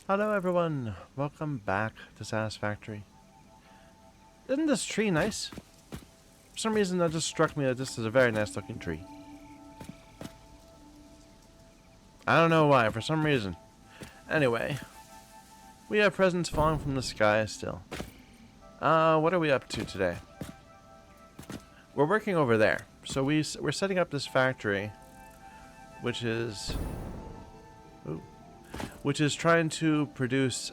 Hello everyone, welcome back to Satisfactory. Isn't this tree nice? For some reason that just struck me that this is a very nice looking tree. I don't know why, for some reason. Anyway, we have presents falling from the sky still. What are we up to today? We're working over there. So we're setting up this factory, which is trying to produce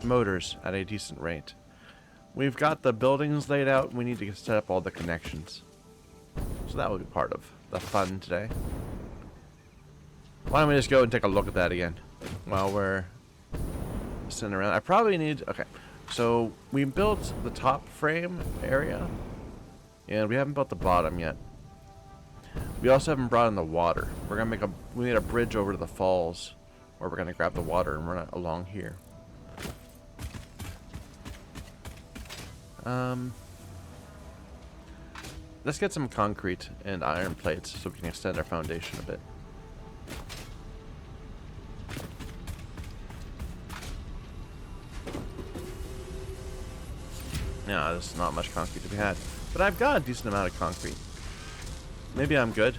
motors at a decent rate. We've got the buildings laid out. We need to set up all the connections. So that will be part of the fun today. Why don't we just go and take a look at that again while we're sitting around. I probably need... Okay, so we built the top frame area, and we haven't built the bottom yet. We also haven't brought in the water. We're gonna make a... We need a bridge over to the falls, where we're gonna grab the water and run it along here. Let's get some concrete and iron plates so we can extend our foundation a bit. No, there's not much concrete to be had, but I've got a decent amount of concrete. Maybe I'm good.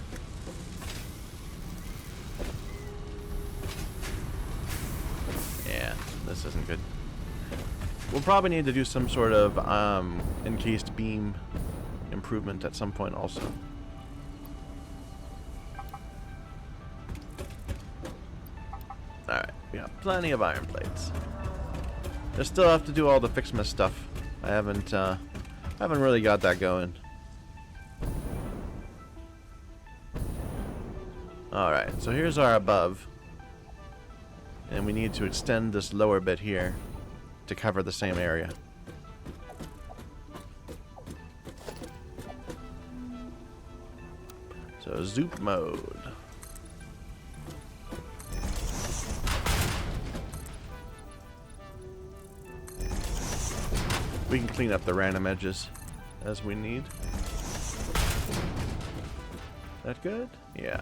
Yeah, this isn't good. We'll probably need to do some sort of encased beam improvement at some point also. Alright, we got plenty of iron plates. I still have to do all the Fixmas stuff. I haven't really got that going. Alright, so here's our above. And we need to extend this lower bit here to cover the same area. So zoop mode. We can clean up the random edges as we need. That good? Yeah.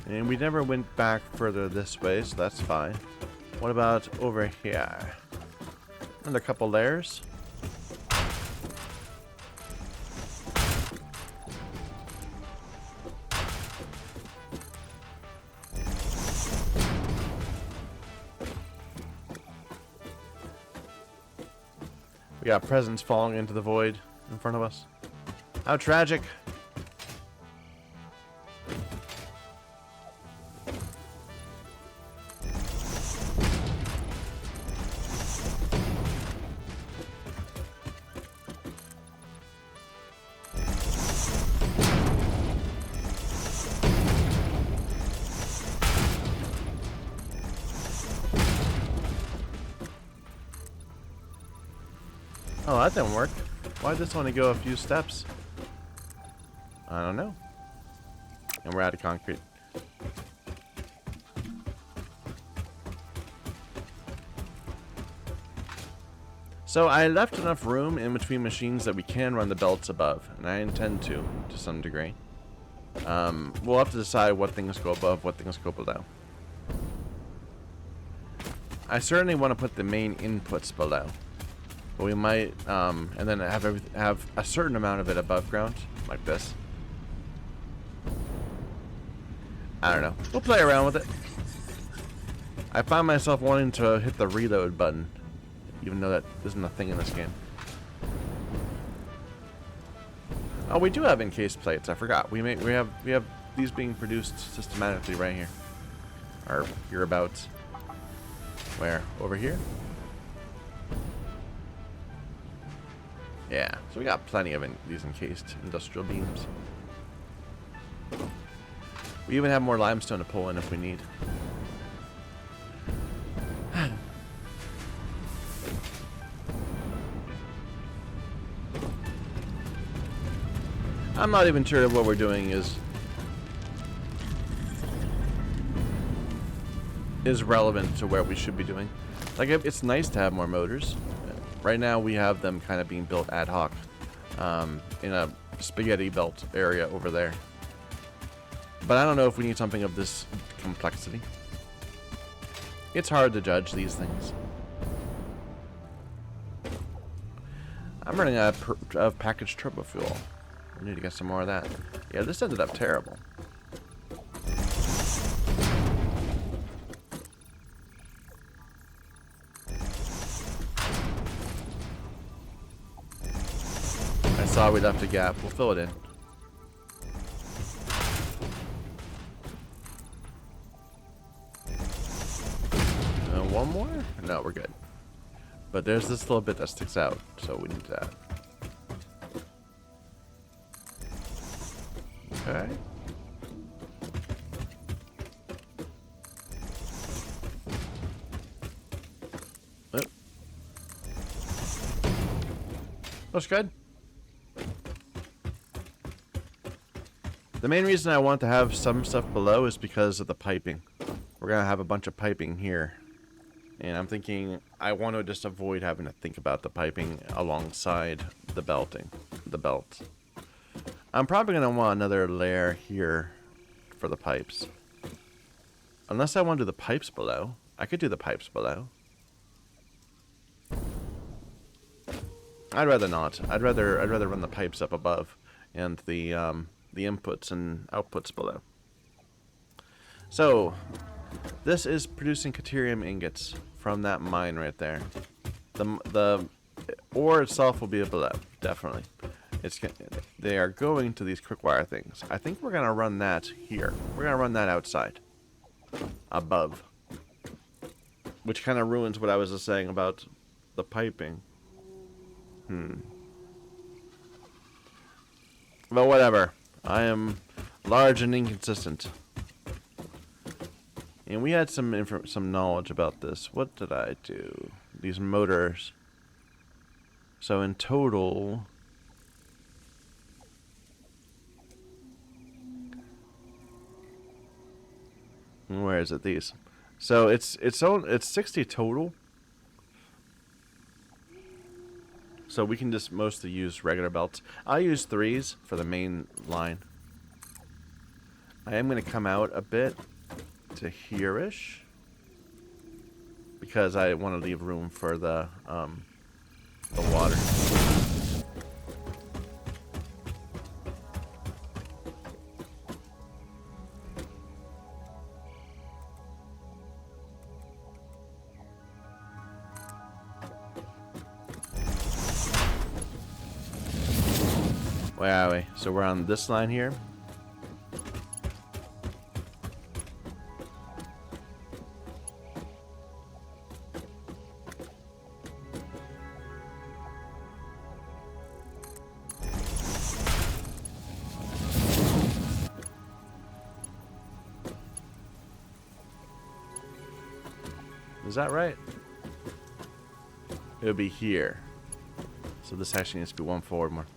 And we never went back further this way, so that's fine. What about over here? Another couple layers. We got presents falling into the void in front of us. How tragic. Oh, that didn't work. Why did this only go a few steps? I don't know. And we're out of concrete. So I left enough room in between machines that we can run the belts above, and I intend to some degree. We'll have to decide what things go above, what things go below. I certainly want to put the main inputs below. But we might, and then have a certain amount of it above ground, like this. I don't know. We'll play around with it. I find myself wanting to hit the reload button, even though that isn't a thing in this game. Oh, we do have encased plates. I forgot. We have these being produced systematically right here, or hereabouts. Where? Over here? Yeah, so we got plenty of these encased industrial beams. We even have more limestone to pull in if we need. I'm not even sure if what we're doing is relevant to where we should be doing. Like, it's nice to have more motors. Right now we have them kind of being built ad hoc. in a spaghetti belt area over there. But I don't know if we need something of this complexity. It's hard to judge these things. I'm running out of packaged turbo fuel. I need to get some more of that. Yeah, this ended up terrible. I saw we left a gap. We'll fill it in. One more? No, we're good. But there's this little bit that sticks out, so we need that. Okay. Oh. Looks good. The main reason I want to have some stuff below is because of the piping. We're going to have a bunch of piping here. And I'm thinking I want to just avoid having to think about the piping alongside the belt. I'm probably going to want another layer here for the pipes. Unless I want to do the pipes below. I could do the pipes below. I'd rather not. I'd rather run the pipes up above and the inputs and outputs below. So this is producing Caterium ingots from that mine right there. The ore itself will be below, definitely. They are going to these quick wire things. I think we're gonna run that here. We're gonna run that outside, above, which kind of ruins what I was just saying about the piping. But whatever. I am large and inconsistent. And we had some knowledge about this. What did I do? These motors. So in total, where is it? These. So it's 60 total. So we can just mostly use regular belts. I'll use 3s for the main line. I am going to come out a bit to here-ish, because I want to leave room for the water. Where are we? So we're on this line here. Is that right? It would be here. So this actually needs to be one forward more.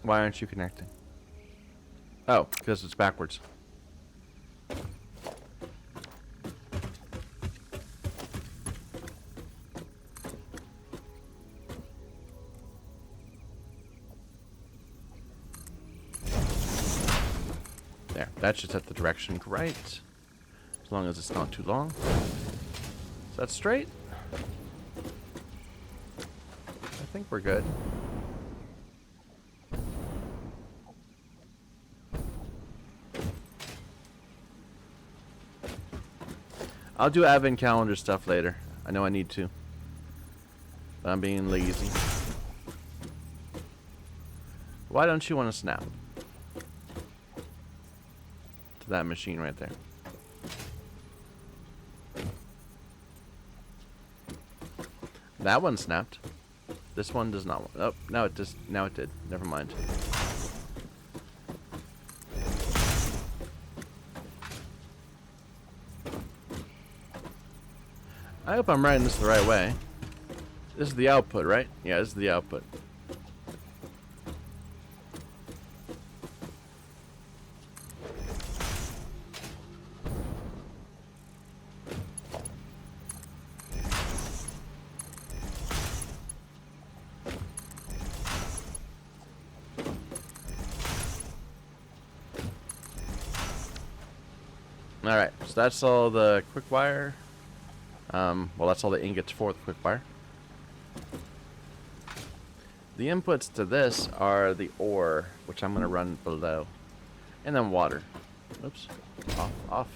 Why aren't you connecting? Oh, because it's backwards. There, that should set the direction right. As long as it's not too long. Is that straight? I think we're good. I'll do advent calendar stuff later. I know I need to. But I'm being lazy. Why don't you want to snap? To that machine right there. That one snapped. This one does not. Oh, now it just. Now it did. Never mind. I hope I'm writing this the right way. This is the output, right? Yeah, this is the output. Alright, so that's all the quick wire. Well, that's all the ingots for the quick wire. The inputs to this are the ore, which I'm going to run below. And then water. Oops. Off, off.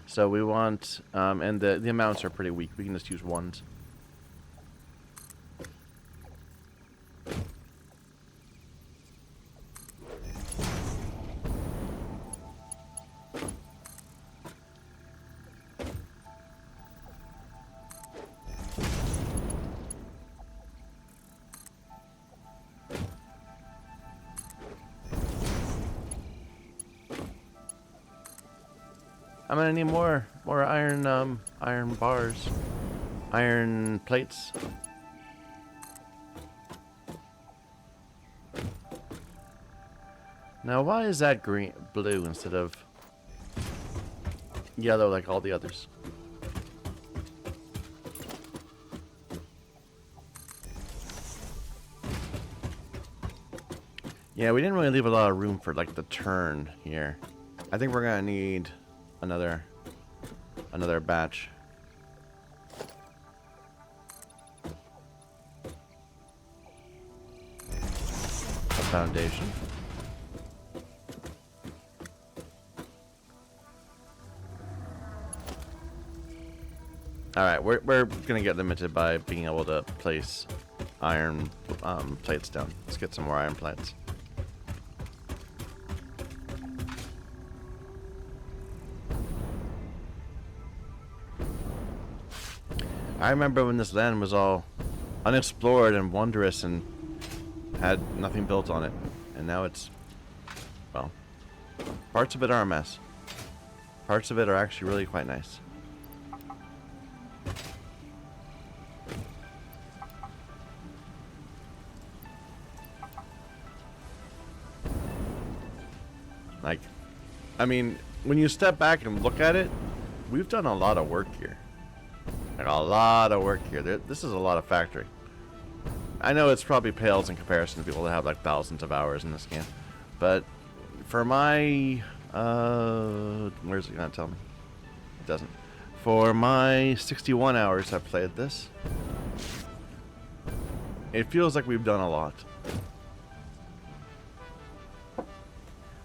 So we want, and the amounts are pretty weak. We can just use ones. I'm gonna need more iron bars, iron plates. Now, why is that blue instead of yellow like all the others? Yeah, we didn't really leave a lot of room for like the turn here. I think we're gonna need another batch. A foundation. Alright, we're gonna get limited by being able to place iron plates down. Let's get some more iron plates. I remember when this land was all unexplored and wondrous and had nothing built on it. And now it's, well, parts of it are a mess. Parts of it are actually really quite nice. Like, I mean, when you step back and look at it, we've done a lot of work here. Like a lot of work here. This is a lot of factory. I know it's probably pales in comparison to people that have like thousands of hours in this game, but for my where's it gonna tell me? It doesn't. For my 61 hours I've played this, it feels like we've done a lot.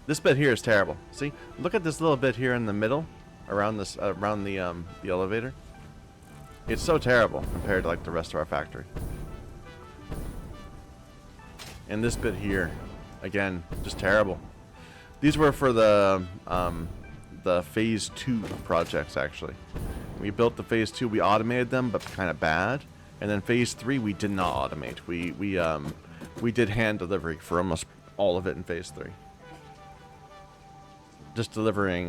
This bit here is terrible. See, look at this little bit here in the middle, around this, around the elevator. It's so terrible compared to like the rest of our factory. And this bit here, again, just terrible. These were for the phase 2 projects actually. We built the phase 2, we automated them, but kind of bad. And then phase 3 we did not automate. We did hand delivery for almost all of it in phase 3. Just delivering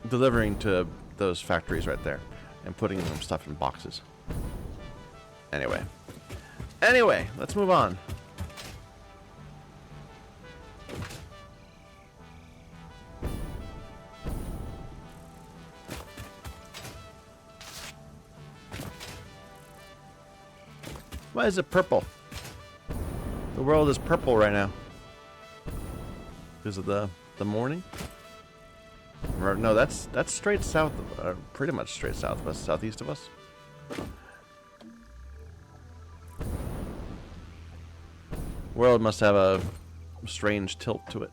to those factories right there and putting them stuff in boxes. Anyway, let's move on. Why is it purple? The world is purple right now. Because of the morning? Or, no, that's straight south, pretty much straight southwest, southeast of us. World must have a strange tilt to it.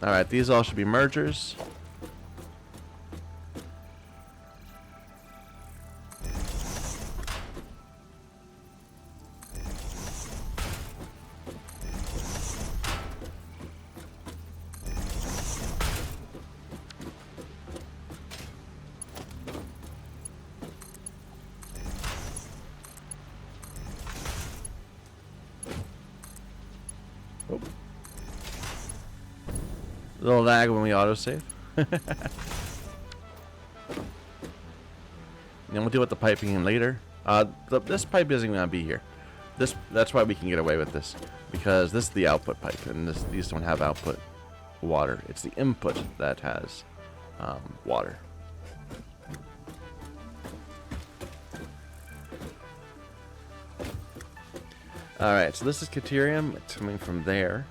Alright, these all should be mergers. A little lag when we autosave. And we'll deal with the piping later. This pipe isn't going to be here. That's why we can get away with this. Because this is the output pipe, and these don't have output water. It's the input that has water. Alright, so this is Caterium. It's coming from there.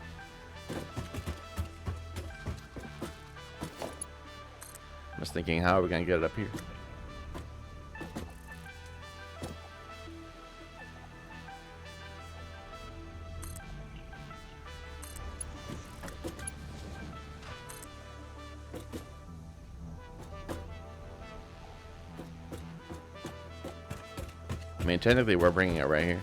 I was thinking, how are we going to get it up here? I mean, technically we're bringing it right here.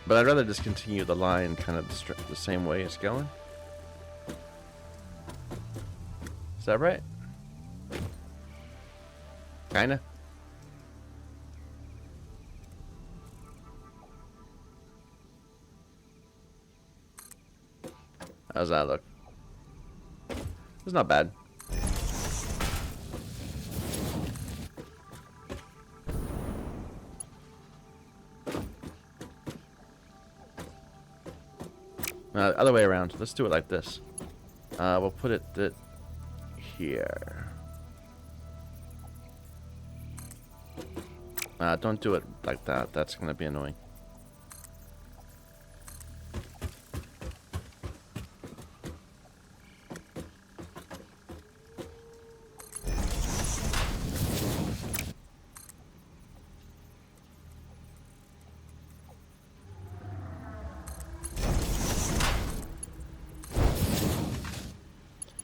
But I'd rather just continue the line kind of the same way it's going. Is that right? Kinda. How's that look? It's not bad. Other way around. Let's do it like this. We'll put it here. Don't do it like that. That's going to be annoying.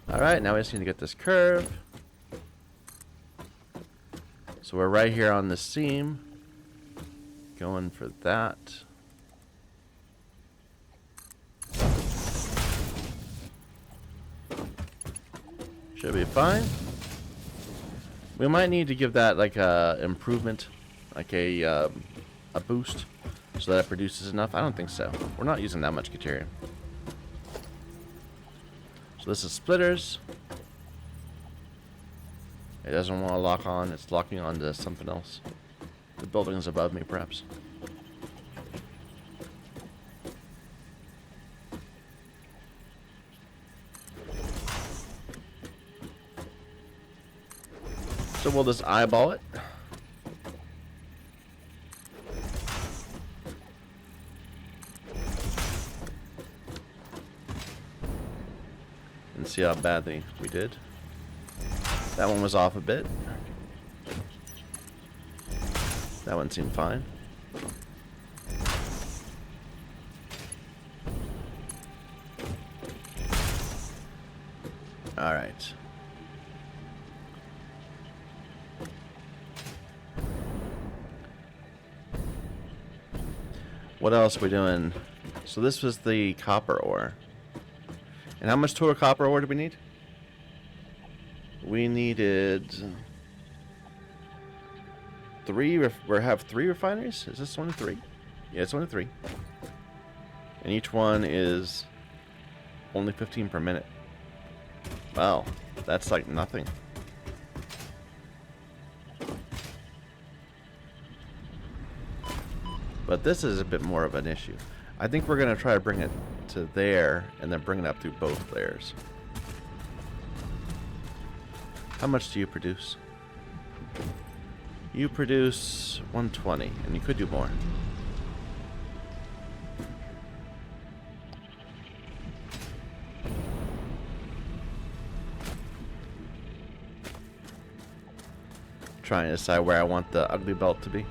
Alright, now we just need to get this curve. So we're right here on the seam. Going for that. Should be fine. We might need to give that like a improvement, like a boost, so that it produces enough. I don't think so. We're not using that much Caterium. So this is splitters. It doesn't want to lock on. It's locking on to something else. The building's above me, perhaps. So we'll just eyeball it. And see how badly we did. That one was off a bit. That one seemed fine. All right. What else are we doing? So this was the copper ore. And how much total copper ore do we need? We needed 3. We have 3 refineries. Is this one 3? Yeah, it's only 3. And each one is only 15 per minute. Wow, that's like nothing. But this is a bit more of an issue. I think we're going to try to bring it to there and then bring it up through both layers. How much do you produce? You produce 120, and you could do more. Trying to decide where I want the ugly belt to be.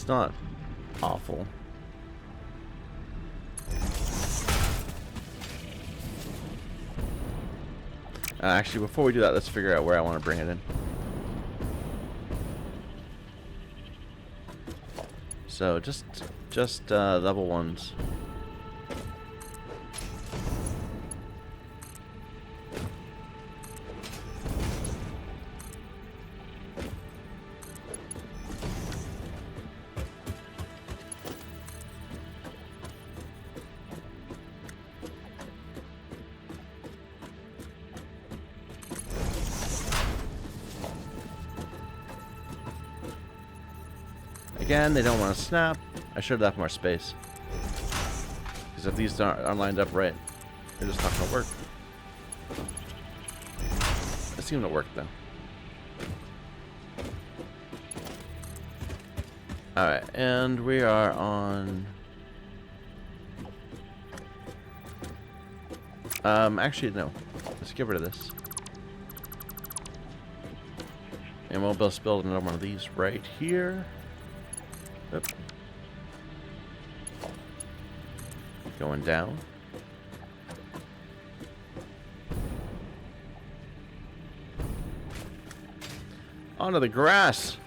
not awful. Actually, before we do that, let's figure out where I want to bring it in. So just level ones. Again, they don't want to snap. I should have left more space. Because if these aren't lined up right, they're just not going to work. They seem to work, though. Alright, and we are on... actually, no. Let's get rid of this. And we'll build another one of these right here. Oop. Going down. Onto the grass.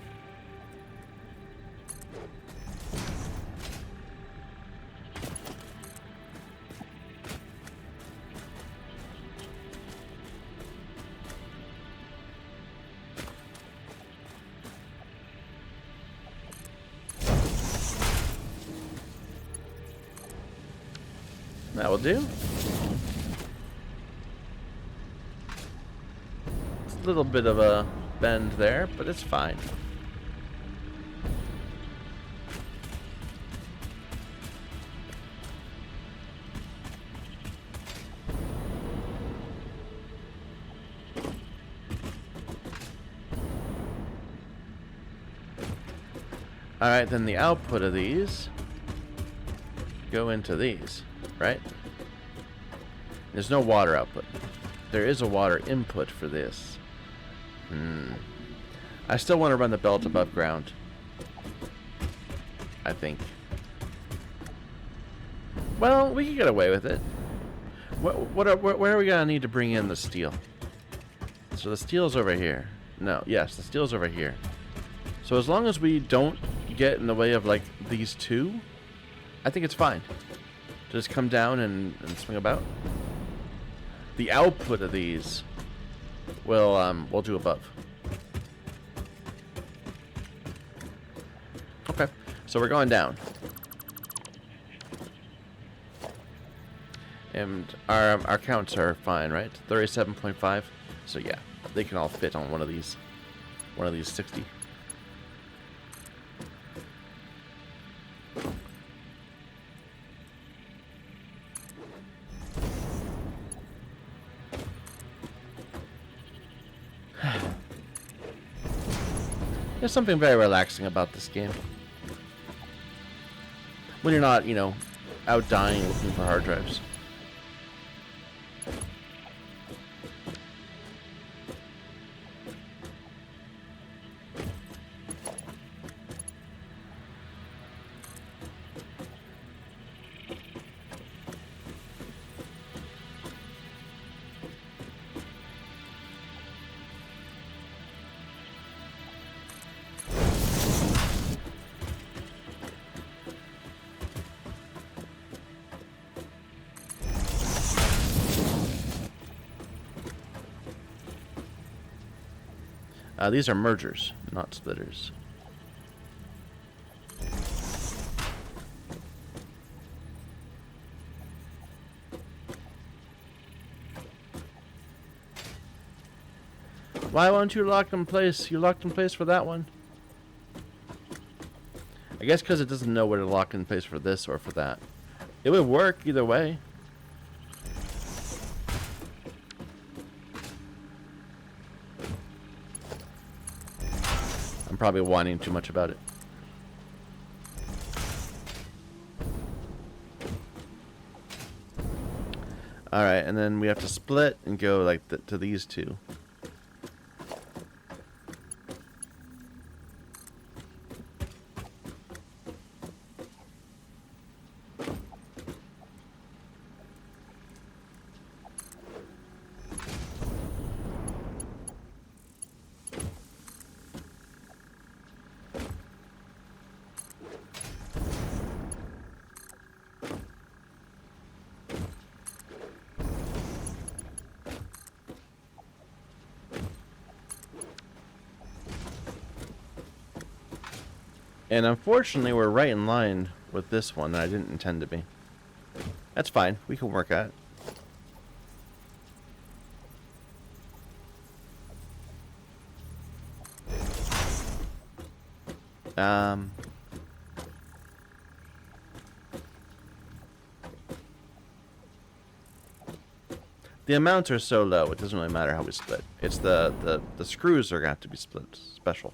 That will do. It's a little bit of a bend there, but it's fine. Alright, then the output of these go into these. Right? There's no water output. There is a water input for this. I still want to run the belt above ground. I think. Well, we can get away with it. Where are we gonna need to bring in the steel? So the steel's over here. No, yes, the steel's over here. So as long as we don't get in the way of like these two, I think it's fine. Just come down and swing about. The output of these we'll do above. Okay, so we're going down. And our counts are fine, right? 37.5. So yeah, they can all fit on one of these 60. There's something very relaxing about this game. When you're not, you know, out dying looking for hard drives. These are mergers, not splitters. Why won't you lock in place? You locked in place for that one. I guess because it doesn't know where to lock in place for this or for that. It would work either way. I'm probably whining too much about it. Alright, and then we have to split and go like to these two. And unfortunately, we're right in line with this one that I didn't intend to be. That's fine. We can work at it. The amounts are so low, it doesn't really matter how we split. It's the screws are going to have to be split special.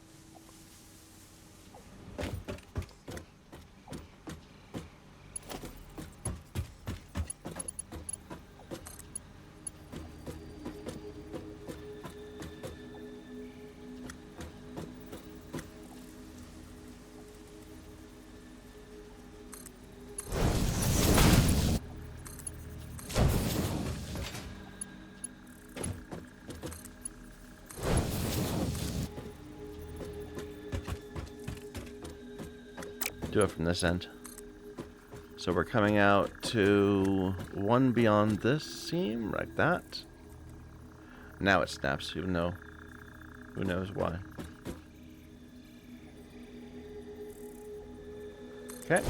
Do it from this end. So we're coming out to one beyond this seam, like that. Now it snaps, even though who knows why. Okay. I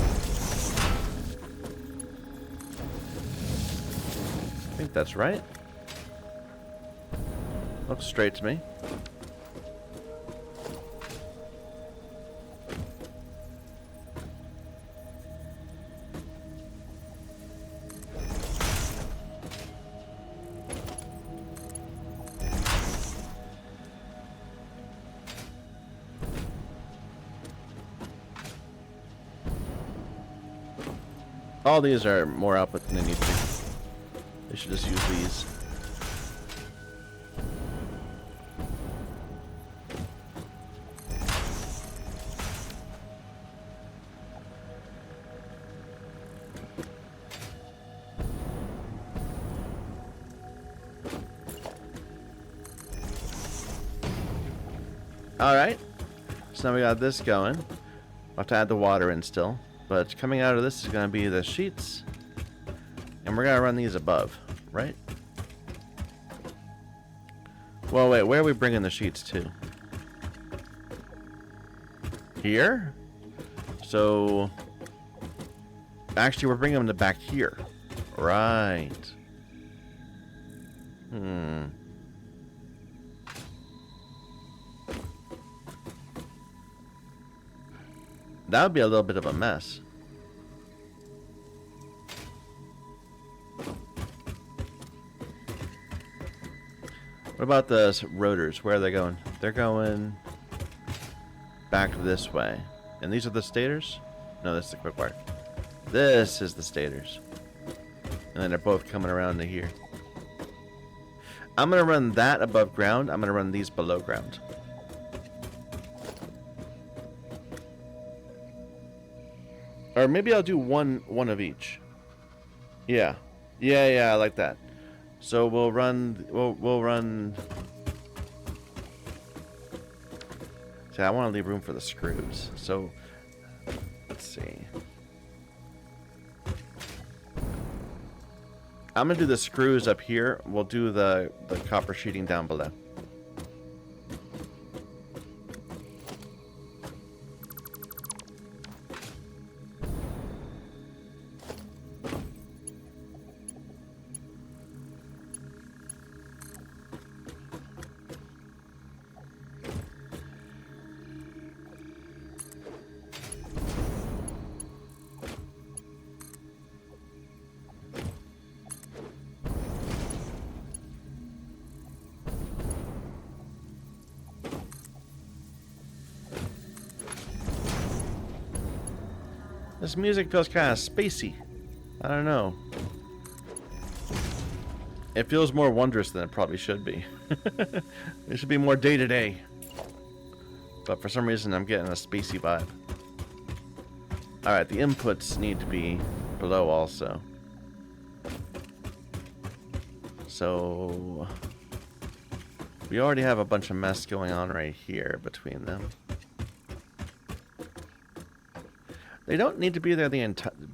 think that's right. Looks straight to me. All these are more output than they need to be. They should just use these. Alright. So now we got this going. We'll have to add the water in still. But coming out of this is going to be the sheets. And we're going to run these above, right? Well, wait, where are we bringing the sheets to? Here? So, actually, we're bringing them to back here. Right. That would be a little bit of a mess. What about the rotors? Where are they going? They're going back this way. And these are the stators? No, that's the quick wire. This is the stators. And then they're both coming around to here. I'm going to run that above ground. I'm going to run these below ground. Or maybe I'll do one of each. Yeah. Yeah, I like that. So we'll run See, I want to leave room for the screws. So let's see. I'm gonna do the screws up here. We'll do the copper sheeting down below. This music feels kind of spacey. I don't know. It feels more wondrous than it probably should be. It should be more day-to-day. But for some reason, I'm getting a spacey vibe. Alright, the inputs need to be below also. So we already have a bunch of mess going on right here between them. They don't need to be there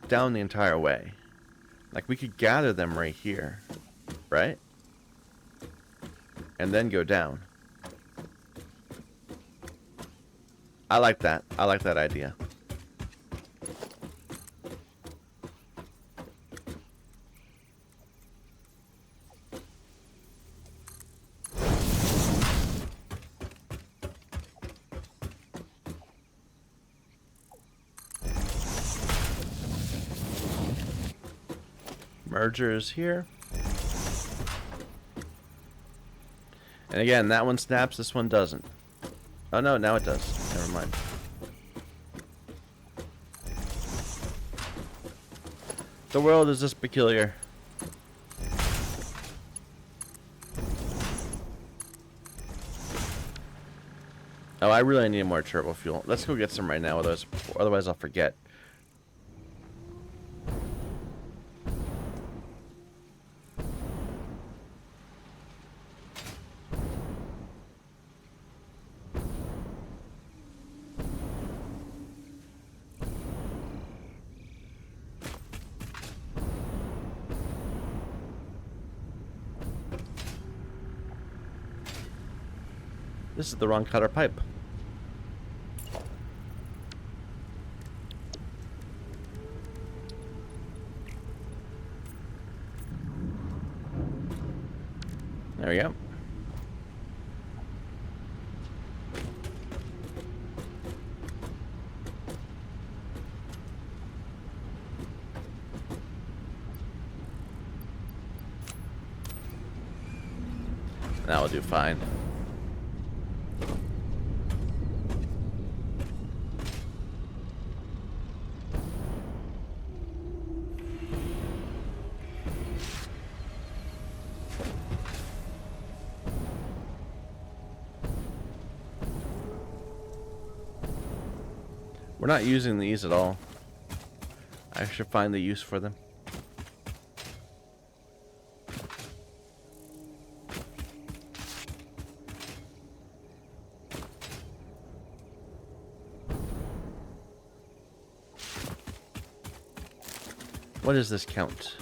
down the entire way. Like, we could gather them right here, right? And then go down. I like that. I like that idea. Merger is here. And again, that one snaps, this one doesn't. Oh no, now it does. Never mind. The world is just peculiar. Oh, I really need more turbo fuel. Let's go get some right now, otherwise I'll forget. This is the wrong cutter pipe. There we go. That will do fine. We're not using these at all. I should find the use for them. What does this count?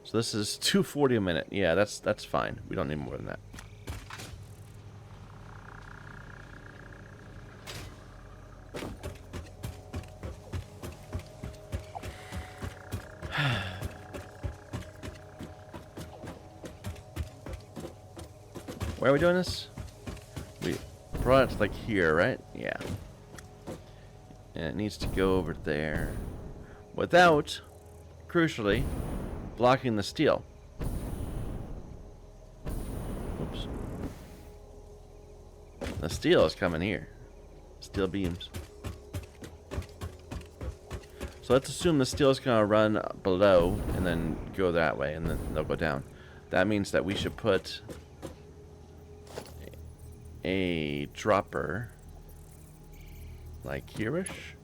So this is 240 a minute. Yeah, that's fine. We don't need more than that. Where are we doing this? We brought it to like here, right? Yeah. And it needs to go over there without, crucially, blocking the steel. Oops. The steel is coming here. Steel beams. So let's assume the steel is going to run below and then go that way, and then they'll go down. That means that we should put a dropper like here-ish.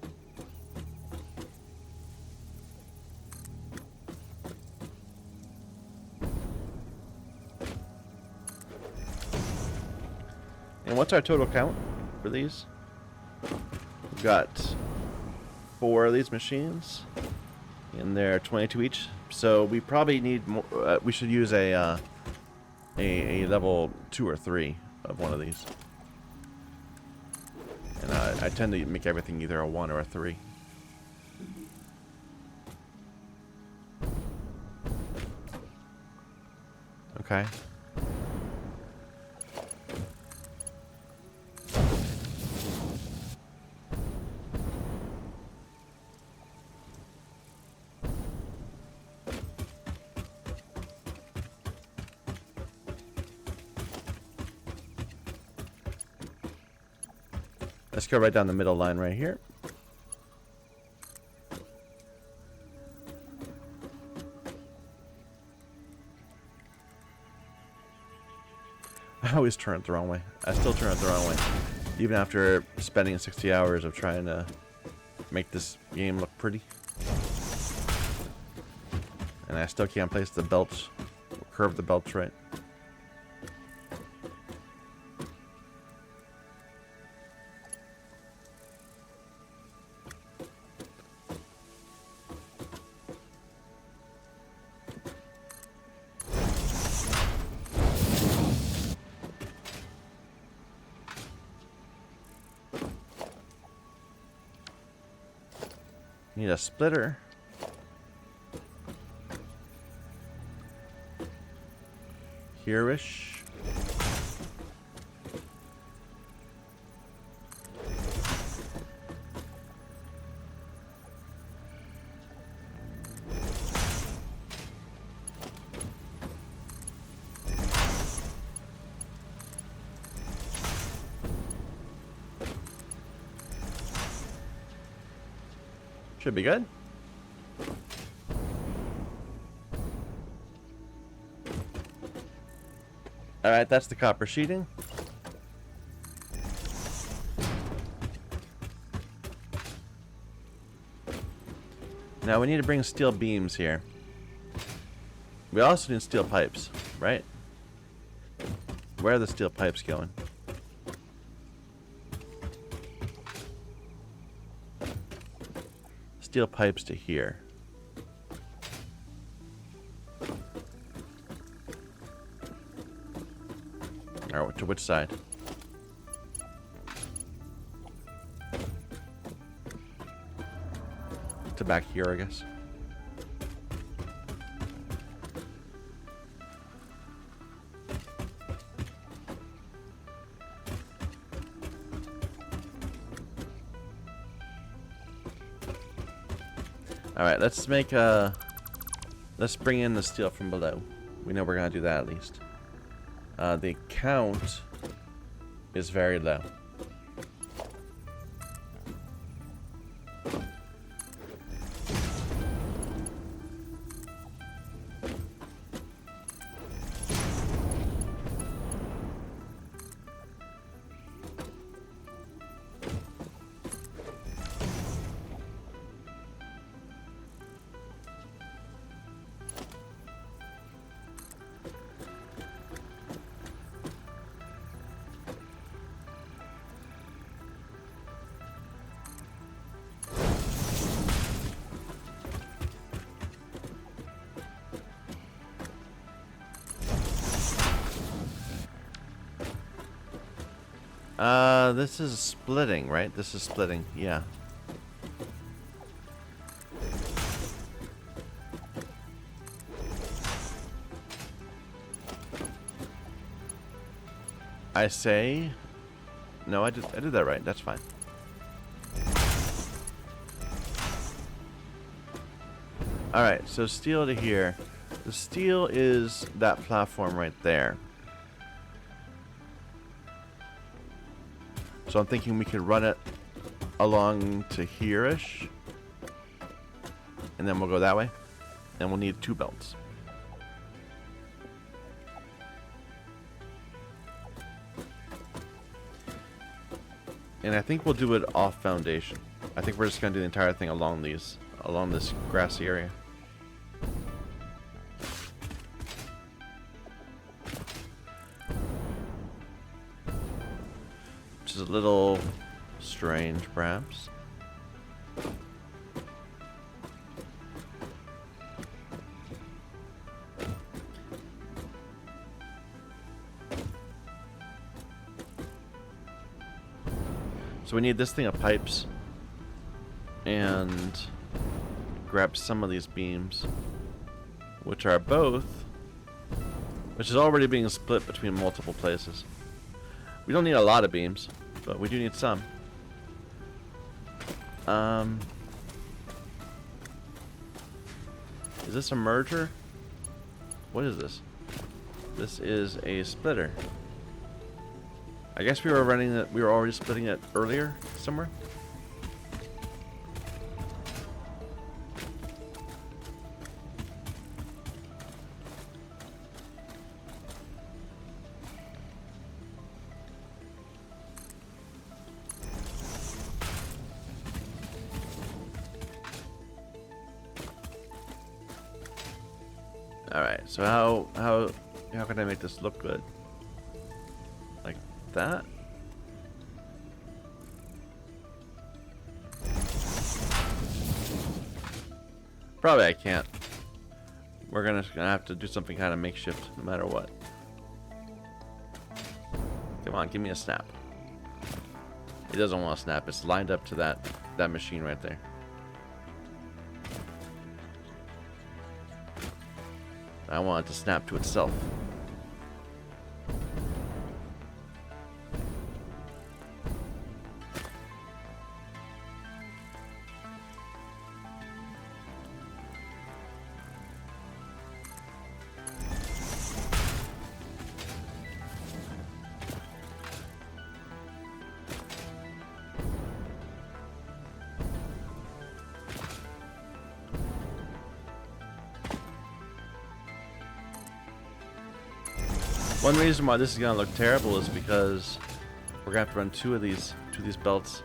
And what's our total count for these? We've got 4 of these machines, and they're 22 each. So we probably need more. We should use a level 2 or 3 of one of these. And I tend to make everything either a 1 or a 3. Okay. Let's go right down the middle line right here. I always turn it the wrong way. I still turn it the wrong way. Even after spending 60 hours of trying to make this game look pretty. And I still can't place the belts, curve the belts right. Need a splitter. Here-ish. Should be good. Alright, that's the copper sheeting. Now we need to bring steel beams here. We also need steel pipes, right? Where are the steel pipes going? Steel pipes to here. Or to which side? To back here, I guess. Alright, let's make a... Let's bring in the steel from below. We know we're going to do that at least. The count is very low. This is splitting, right? This is splitting, yeah. I say... No, I did that right. That's fine. Alright, so steel to here. The steel is that platform right there. So I'm thinking we could run it along to here-ish. And then we'll go that way. And we'll need 2 belts. And I think we'll do it off foundation. I think we're just going to do the entire thing along this grassy area. Which is a little strange, perhaps. So we need this thing of pipes and grab some of these beams, which are both, which is already being split between multiple places. We don't need a lot of beams, but we do need some. Is this a merger? What is this? This is a splitter. I guess we were running it. We were already splitting it earlier somewhere. All right. So how can I make this look good? Like that? Probably I can't. We're gonna have to do something kind of makeshift no matter what. Come on, give me a snap. It doesn't want to snap. It's lined up to that machine right there. I want it to snap to itself. One reason why this is gonna look terrible is because we're gonna have to run two of these belts,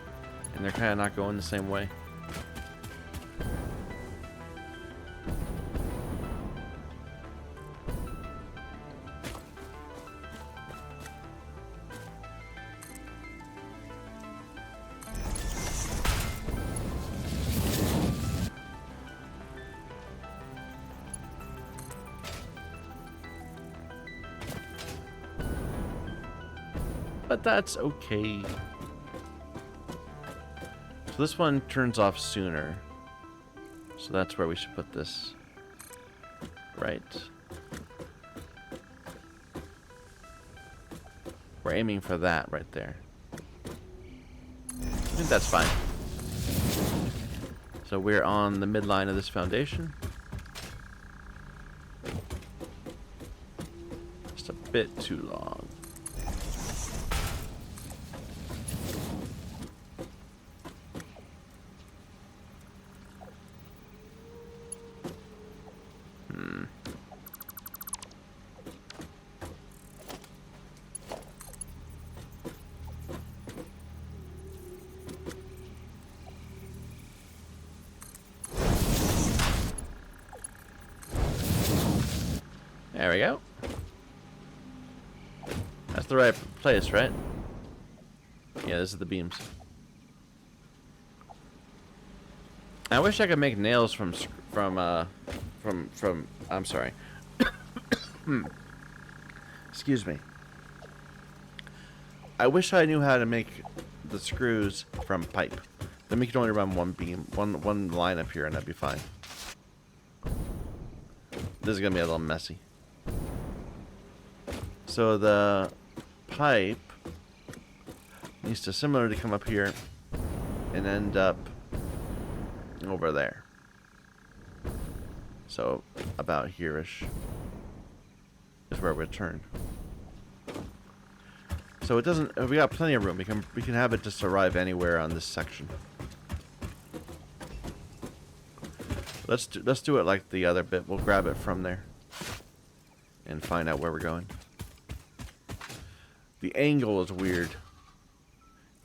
and they're kind of not going the same way. But that's okay. So this one turns off sooner. So that's where we should put this. Right. We're aiming for that right there. I think that's fine. So we're on the midline of this foundation. Just a bit too long. There we go. That's the right place, right? Yeah, this is the beams. I wish I could make nails from I'm sorry. Excuse me. I wish I knew how to make the screws from pipe. Then we could only run one beam, one line up here, and that'd be fine. This is gonna be a little messy. So the pipe needs to similarly come up here and end up over there. So about here-ish is where we turn. So it doesn't. We got plenty of room. We can have it just arrive anywhere on this section. Let's do it like the other bit. We'll grab it from there and find out where we're going. The angle is weird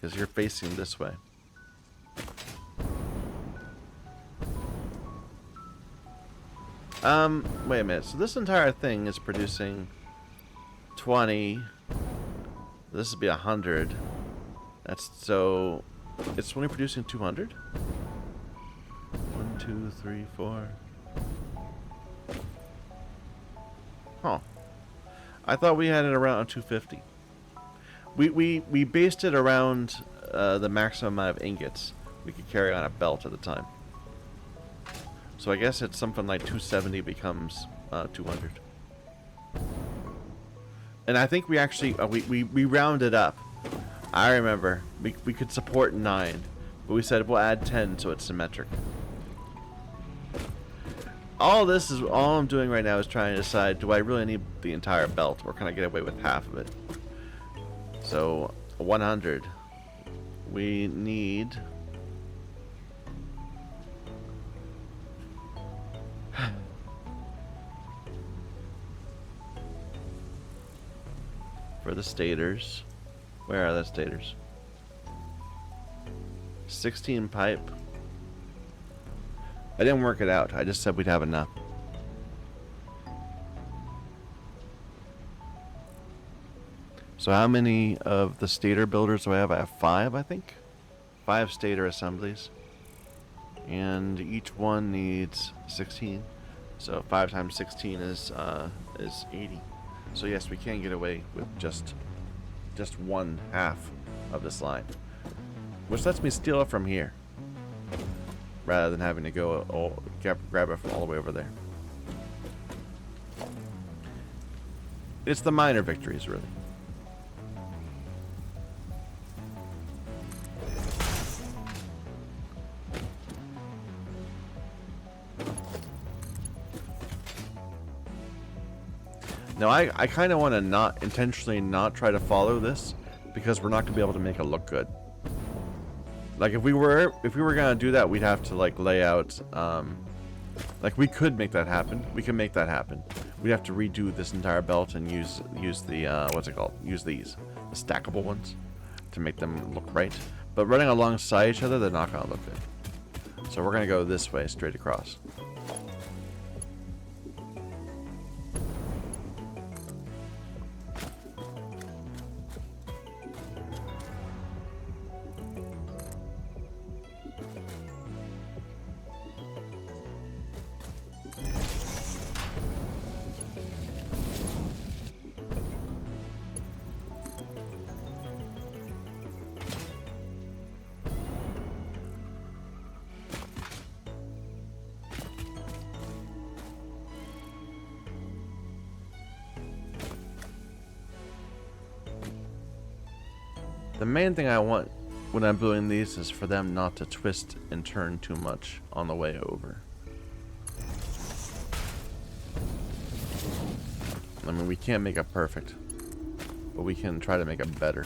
because you're facing this way. Wait a minute. So this entire thing is producing 20. This would be 100. That's so. It's only producing 200. 1, 2, 3, 4. Huh. I thought we had it around 250. We based it around the maximum amount of ingots we could carry on a belt at the time. So I guess it's something like 270 becomes 200. And I think we actually we rounded up. I remember we could support 9, but we said we'll add 10 so it's symmetric. All I'm doing right now is trying to decide, do I really need the entire belt, or can I get away with half of it? So 100. We need for the stators. Where are the stators? 16 pipe. I didn't work it out. I just said we'd have enough. So how many of the stator builders do I have? I have 5, I think. 5 stator assemblies. And each one needs 16. So 5 times 16 is 80. So yes, we can get away with just one half of this line, which lets me steal it from here rather than having to go grab it from all the way over there. It's the minor victories, really. Now, I kind of want to intentionally not try to follow this because we're not going to be able to make it look good. Like if we were going to do that, we'd have to like lay out, like we could make that happen. We can make that happen. we have to redo this entire belt and use the what's it called? Use these, the stackable ones, to make them look right. But running alongside each other, they're not gonna look good. So we're gonna go this way, straight across. The main thing I want when I'm doing these is for them not to twist and turn too much on the way over. I mean, we can't make it perfect, but we can try to make it better.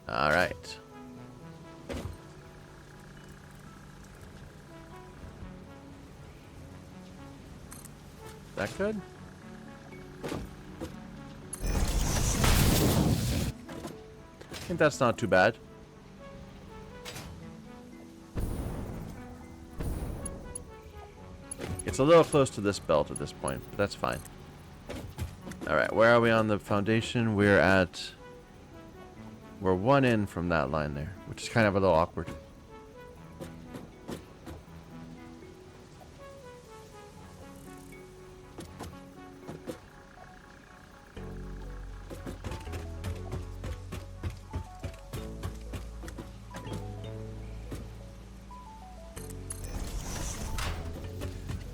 All right. That good? I think that's not too bad. It's a little close to this belt at this point, but that's fine. All right, where are we on the foundation? We're one in from that line there, which is kind of a little awkward.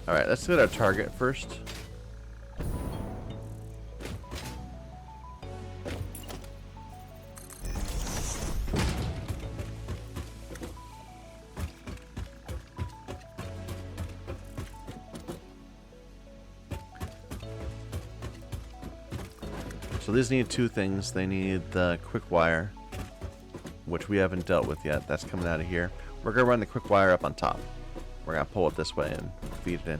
All right, let's get our target first. So these need two things. They need the quick wire, which we haven't dealt with yet. That's coming out of here. We're gonna run the quick wire up on top. We're gonna pull it this way and feed it in,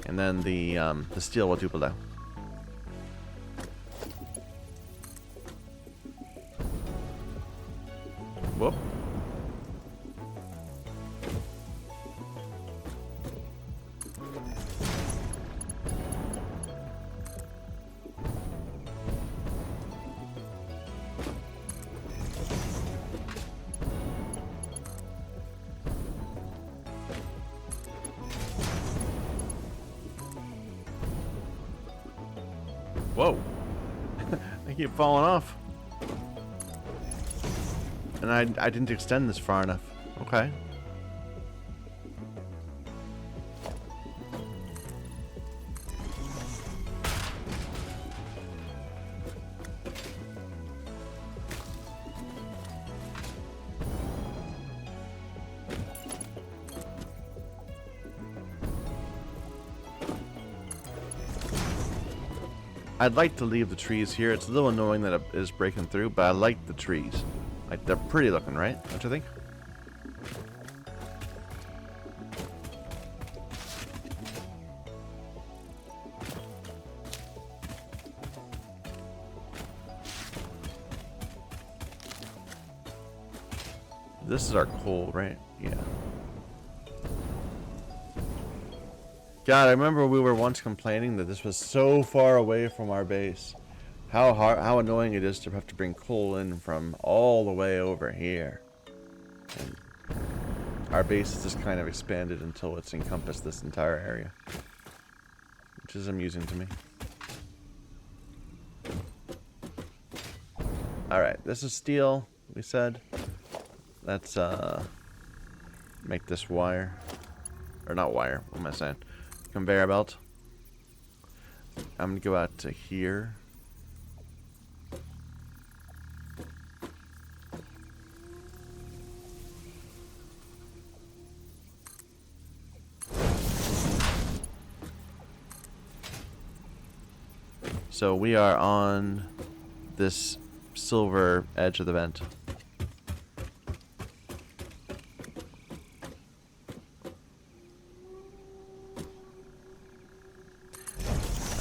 and then the steel will do below. Whoop. Whoa. They keep falling off. And I didn't extend this far enough. Okay. I'd like to leave the trees here. It's a little annoying that it is breaking through, but I like the trees. Like, they're pretty looking, right? Don't you think? This is our coal, right? Yeah. God, I remember we were once complaining that this was so far away from our base. How annoying it is to have to bring coal in from all the way over here. And our base has just kind of expanded until it's encompassed this entire area, which is amusing to me. Alright, this is steel, we said. Let's make this wire. Or not wire, what am I saying? Conveyor belt. I'm gonna go out to here. So we are on this silver edge of the vent.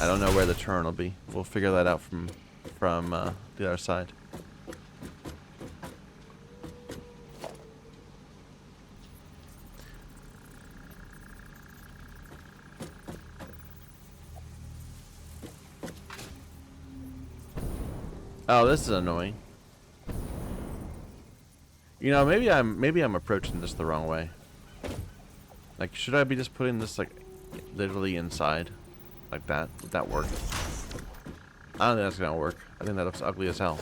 I don't know where the turn will be. We'll figure that out from the other side. Oh, this is annoying. You know, maybe I'm approaching this the wrong way. Like, should I be just putting this like literally inside? Like that? Would that work? I don't think that's gonna work. I think that looks ugly as hell.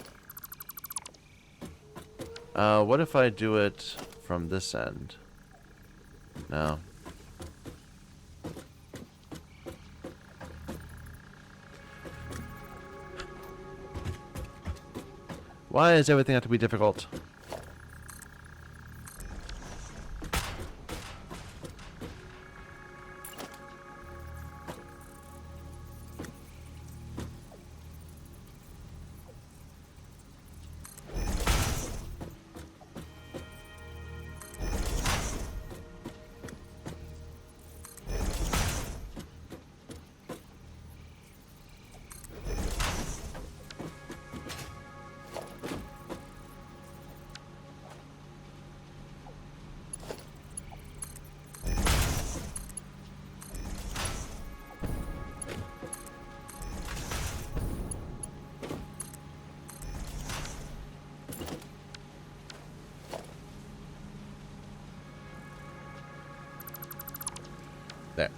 What if I do it from this end? No. Why does everything have to be difficult? There.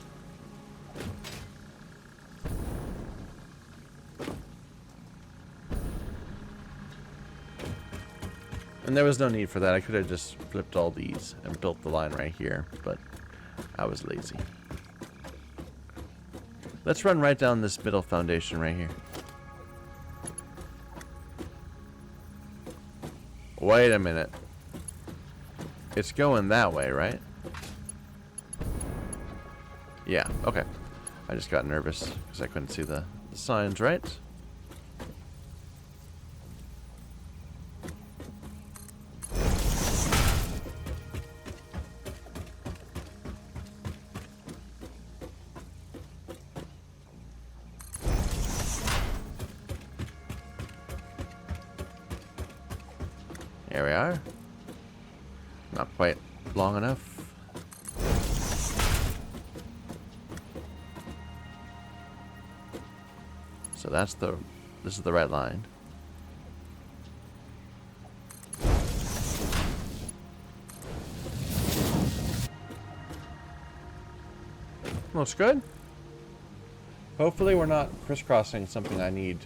And there was no need for that. I could have just flipped all these and built the line right here, but I was lazy. Let's run right down this middle foundation right here. Wait a minute. It's going that way, right? Yeah, okay. I just got nervous because I couldn't see the signs, right? Here we are. Not quite long enough. So this is the right line. Looks good. Hopefully we're not crisscrossing something I need.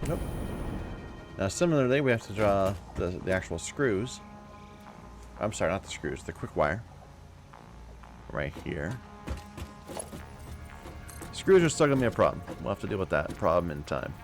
Nope. Now similarly, we have to draw the actual screws. I'm sorry, not the screws, the quick wire. Right here. Screws are still going to be a problem. We'll have to deal with that problem in time.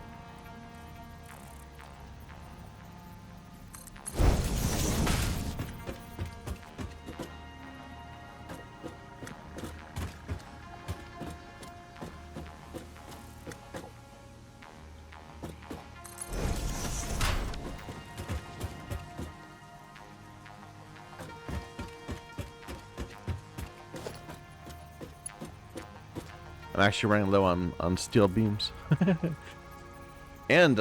I'm actually running low on steel beams. and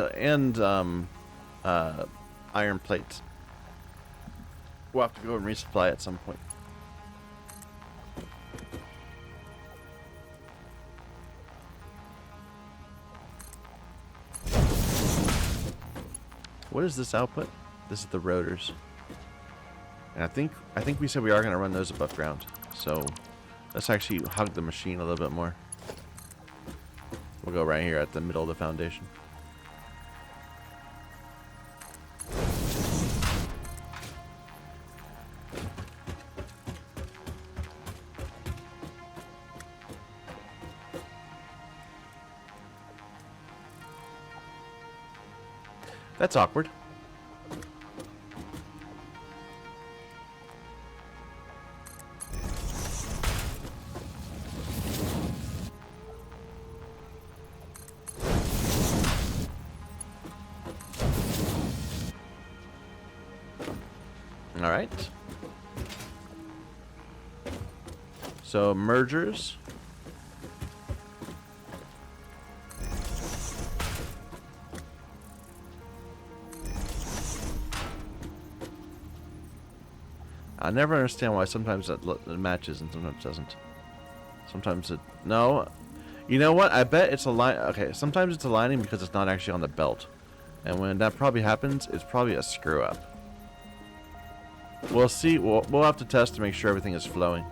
iron plates. We'll have to go and resupply at some point. What is this output? This is the rotors. And I think we said we are going to run those above ground. So let's actually hug the machine a little bit more. We'll go right here at the middle of the foundation. That's awkward. All right. So mergers. I never understand why sometimes it matches and sometimes doesn't. Sometimes it... No. You know what? I bet it's a line... Okay, sometimes it's aligning because it's not actually on the belt. And when that probably happens, it's probably a screw up. We'll see. We'll have to test to make sure everything is flowing.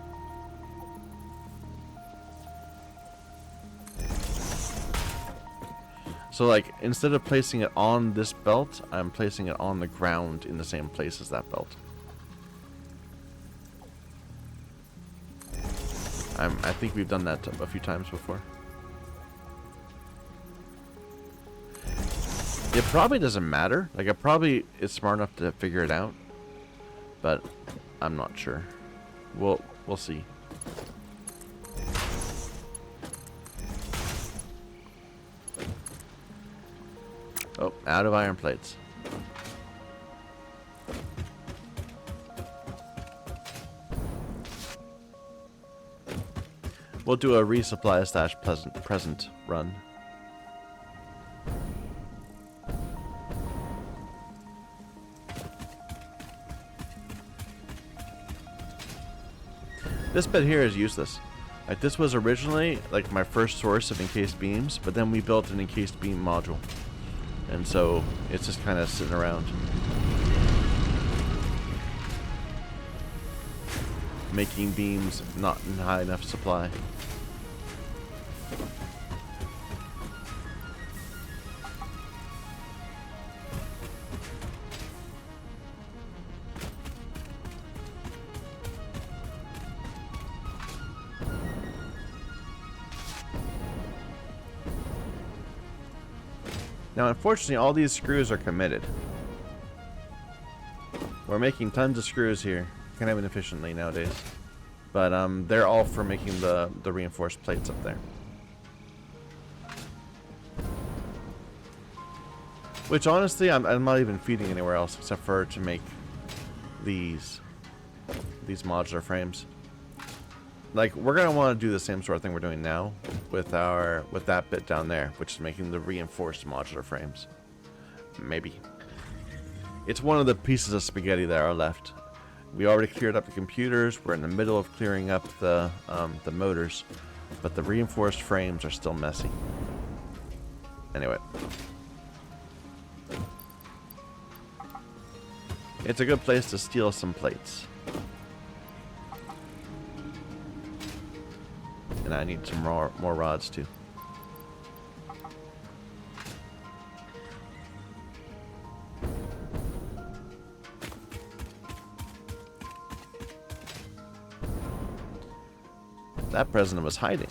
So, like, instead of placing it on this belt, I'm placing it on the ground in the same place as that belt. I think we've done that a few times before. It probably doesn't matter. Like, it probably is smart enough to figure it out. But I'm not sure. We'll see. Oh, out of iron plates. We'll do a resupply stash present run. This bit here is useless. Like, this was originally like my first source of encased beams, but then we built an encased beam module. And so it's just kind of sitting around. Making beams not in high enough supply. Now, unfortunately, all these screws are committed. We're making tons of screws here, kind of inefficiently nowadays. But they're all for making the reinforced plates up there. Which, honestly, I'm not even feeding anywhere else except for to make these modular frames. Like, we're gonna want to do the same sort of thing we're doing now with that bit down there, which is making the reinforced modular frames. Maybe. It's one of the pieces of spaghetti that are left. We already cleared up the computers. We're in the middle of clearing up the motors, but the reinforced frames are still messy. Anyway. It's a good place to steal some plates. And I need some more rods too. That president was hiding.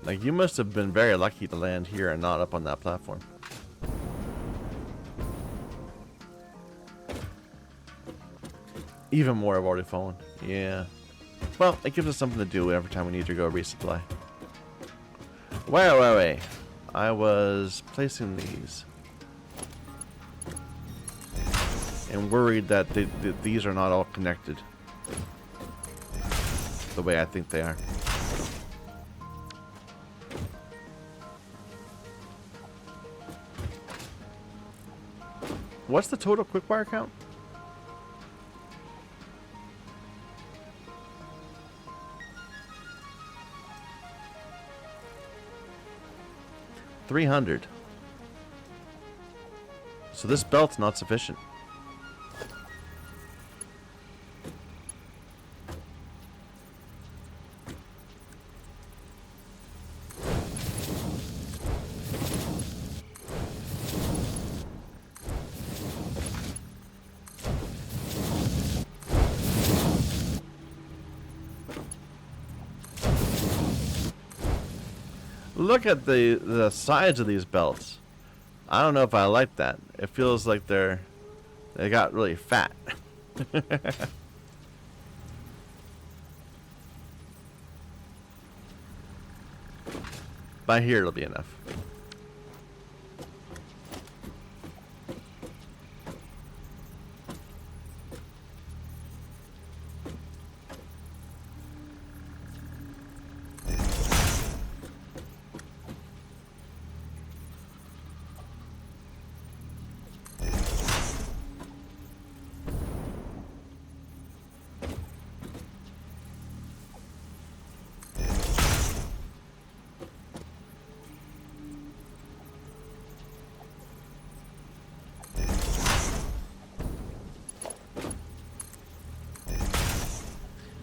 Like, you must have been very lucky to land here and not up on that platform. Even more have already fallen. Yeah. Well, it gives us something to do every time we need to go resupply. Wait. I was placing these. And worried that these are not all connected. The way I think they are. What's the total quick-wire count? $300. So this belt's not sufficient. Look at the sides of these belts. I don't know if I like that. It feels like they got really fat. By here it'll be enough.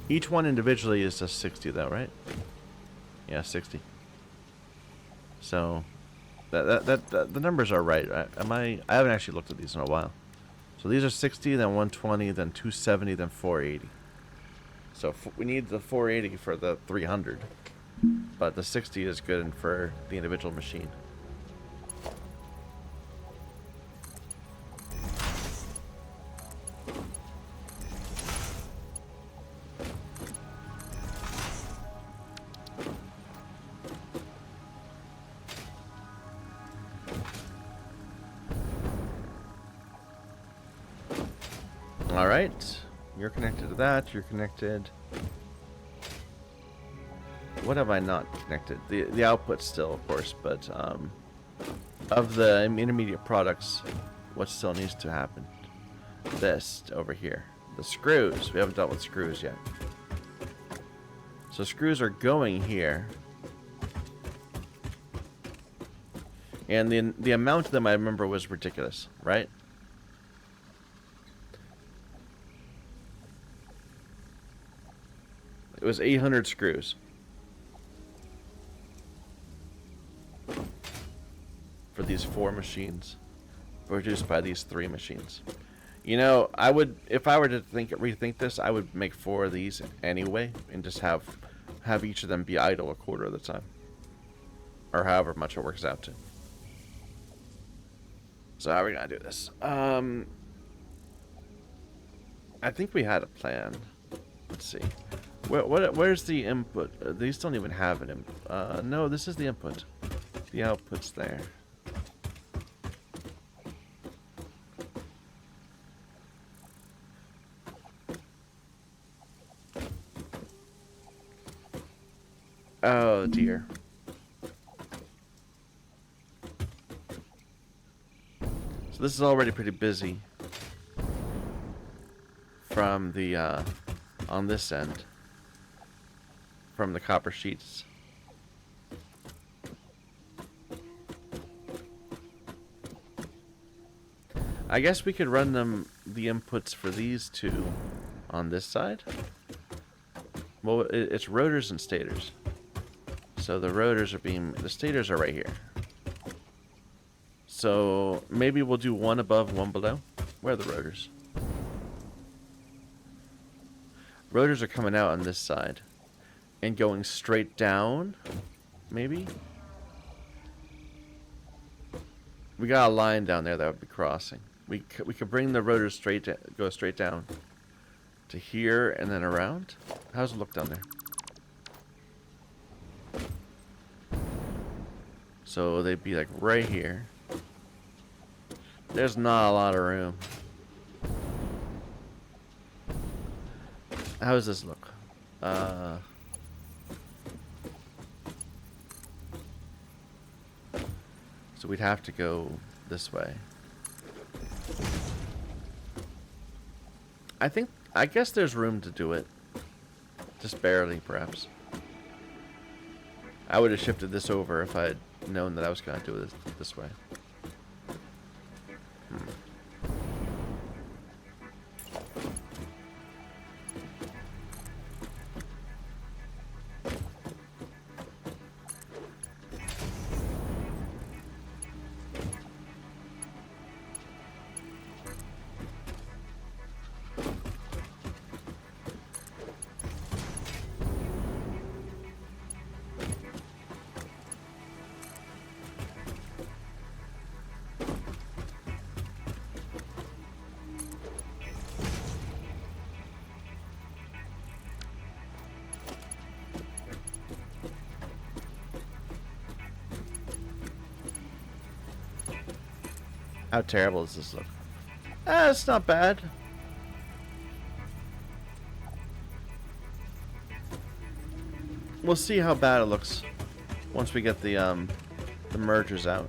Each one individually is just 60 though, right? Yeah, 60. So the numbers are right. I haven't actually looked at these in a while. So these are 60, then 120, then 270, then 480. So we need the 480 for the 300, but the 60 is good for the individual machine. Alright, you're connected to that, you're connected. What have I not connected? The output still, of course, but of the intermediate products, what still needs to happen? This over here. The screws. We haven't dealt with screws yet. So screws are going here. And the amount of them I remember was ridiculous, right? It was 800 screws. For these 4 machines. Produced by these 3 machines. You know, I would, if I were to rethink this, I would make 4 of these anyway. And just have each of them be idle a quarter of the time. Or however much it works out to. So how are we going to do this? I think we had a plan. Let's see. Where's the input? These don't even have an input. No, this is the input. The output's there. Oh dear. So this is already pretty busy from the on this end. From the copper sheets. I guess we could run the inputs for these 2 on this side. Well, it's rotors and stators. So the rotors are the stators are right here. So maybe we'll do 1 above, 1 below. Where are the rotors? Rotors are coming out on this side. And going straight down, maybe? We got a line down there that would be crossing. We could bring the rotors go straight down to here and then around. How's it look down there? So they'd be like right here. There's not a lot of room. How does this look? So we'd have to go this way. I guess there's room to do it. Just barely, perhaps. I would have shifted this over if I had known that I was going to do it this way. How terrible does this look? It's not bad. We'll see how bad it looks once we get the mergers out.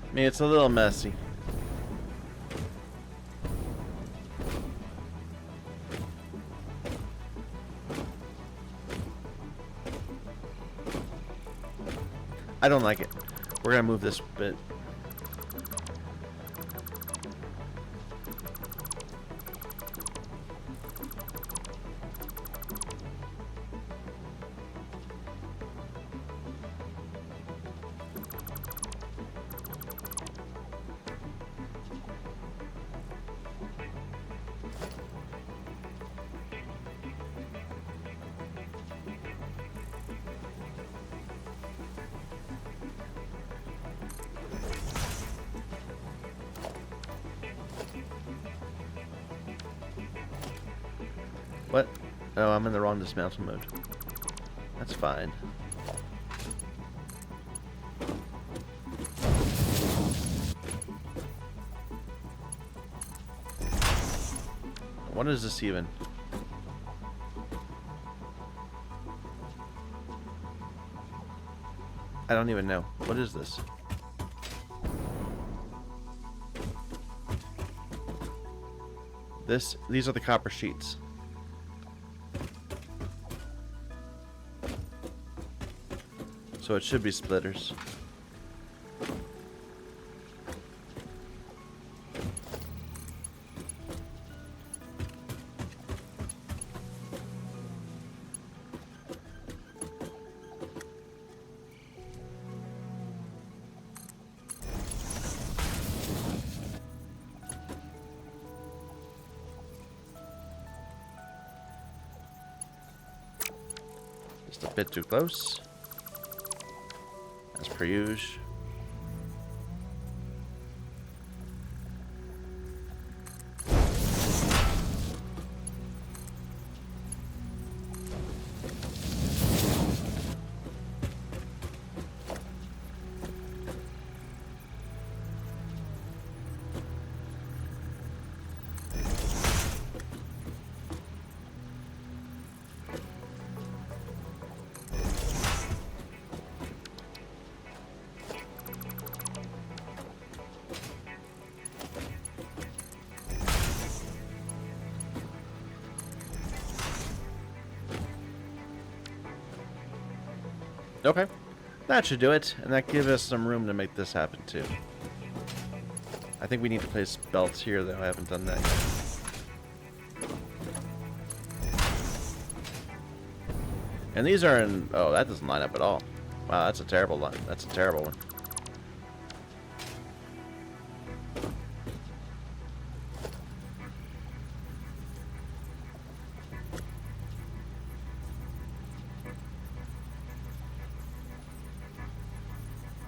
I mean, it's a little messy. I don't like it. We're gonna move this bit. What? Oh, I'm in the wrong dismantle mode. That's fine. What is this even? I don't even know. What is this? These are the copper sheets. So it should be splitters. Just a bit too close. As per usual. Okay, that should do it, and that gives us some room to make this happen too. I think we need to place belts here, though. I haven't done that yet. And these are in... Oh, that doesn't line up at all. Wow, that's a terrible line. That's a terrible one.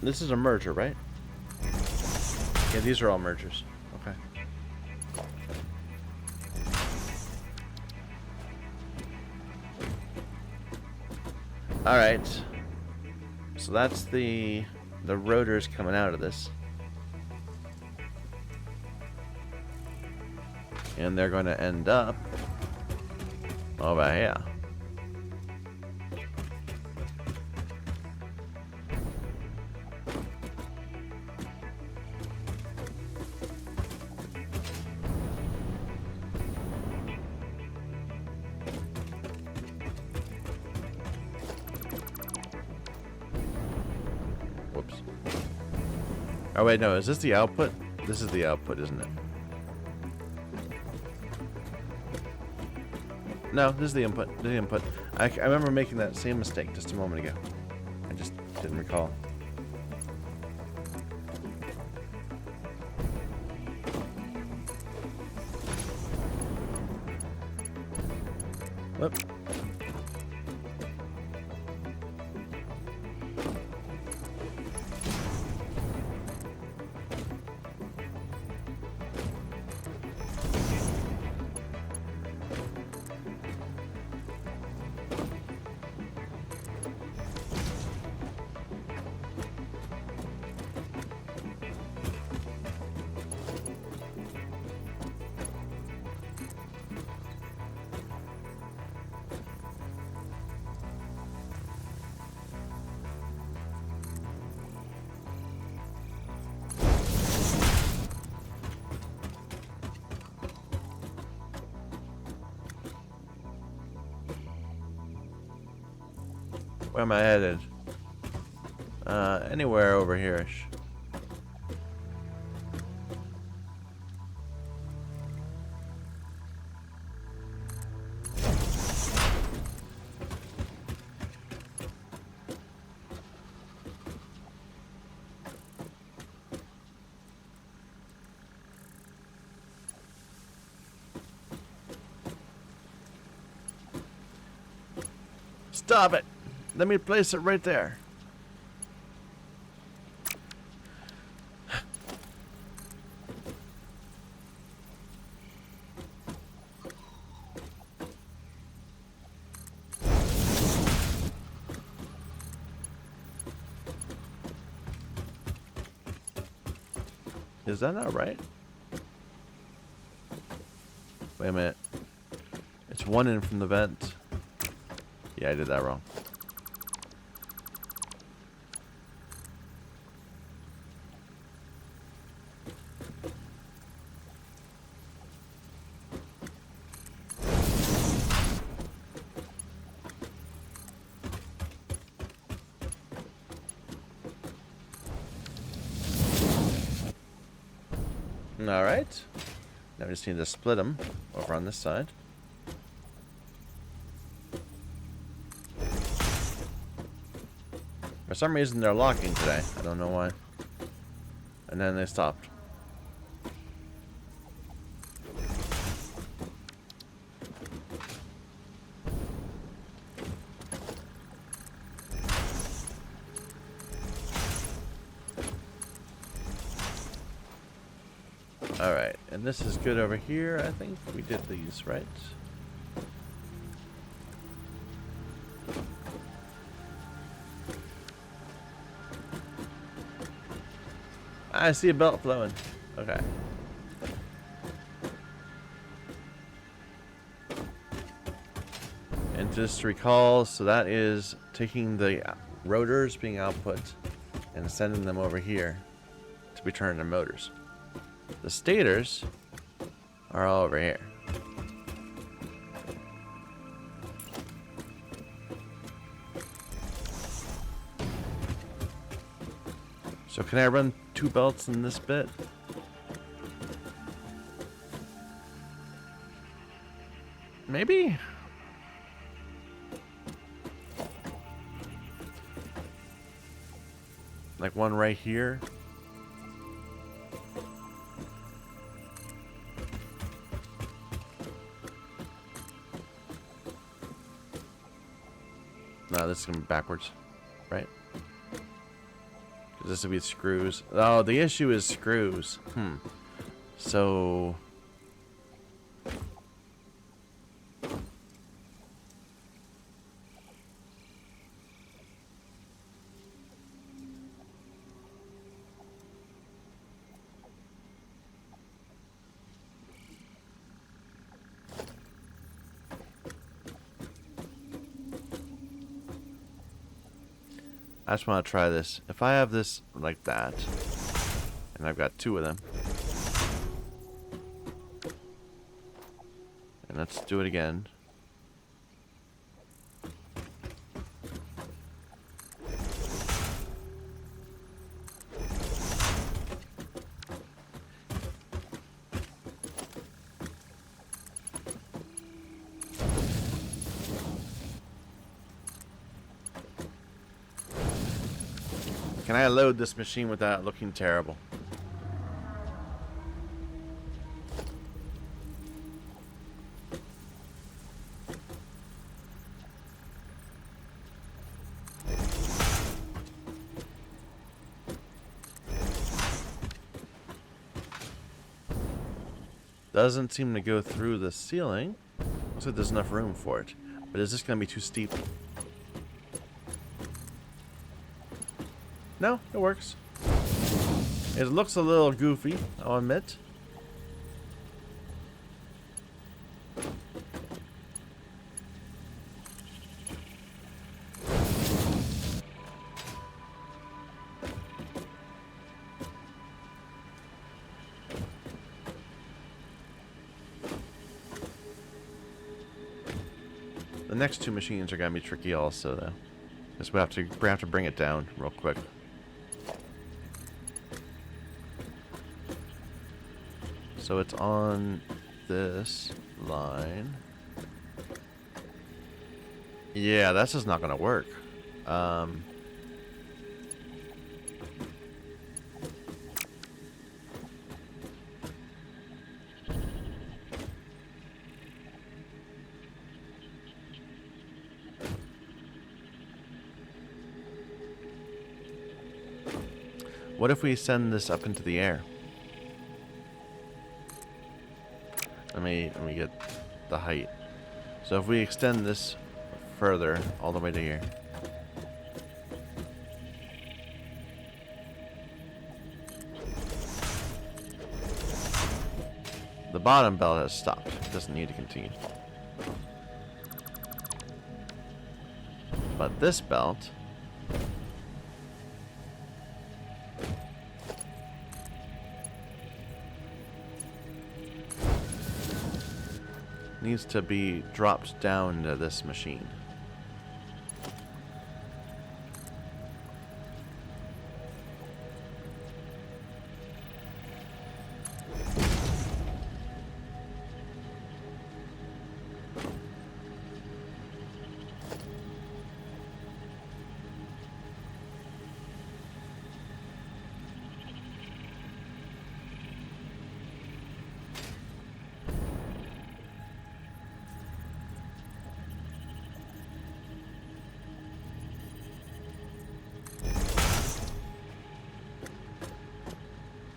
This is a merger, right? Yeah, these are all mergers. Okay. Alright. So that's the rotors coming out of this. And they're going to end up over here. Whoops. Oh wait, no, is this the output? This is the output, isn't it? No, this is the input. The input. I remember making that same mistake just a moment ago. I just didn't recall. Whoop. Where am I headed? Anywhere over here-ish. Stop it! Let me place it right there. Is that not right? Wait a minute. It's one in from the vent. Yeah, I did that wrong. Alright. Now we just need to split them over on this side. For some reason they're locking today. I don't know why. And then they stopped. Alright, and this is good over here, I think. We did these, right? I see a belt flowing. Okay. And just recall, so that is taking the rotors being output and sending them over here to be turned into motors. The stators are all over here. So can I run two belts in this bit? Maybe? Like one right here? No, this is going to be backwards, right? Because this would be screws. Oh, the issue is screws. So... I just want to try this. If I have this like that, and I've got two of them, and let's do it again. Can I load this machine without looking terrible? Doesn't seem to go through the ceiling. Looks like there's enough room for it. But is this going to be too steep? No, it works. It looks a little goofy, I'll admit. The next two machines are going to be tricky also, though. Because we have to bring it down real quick. So it's on this line. Yeah, that's just not going to work. What if we send this up into the air? Let me get the height. So if we extend this further all the way to here. The bottom belt has stopped. It doesn't need to continue. But this belt needs to be dropped down to this machine.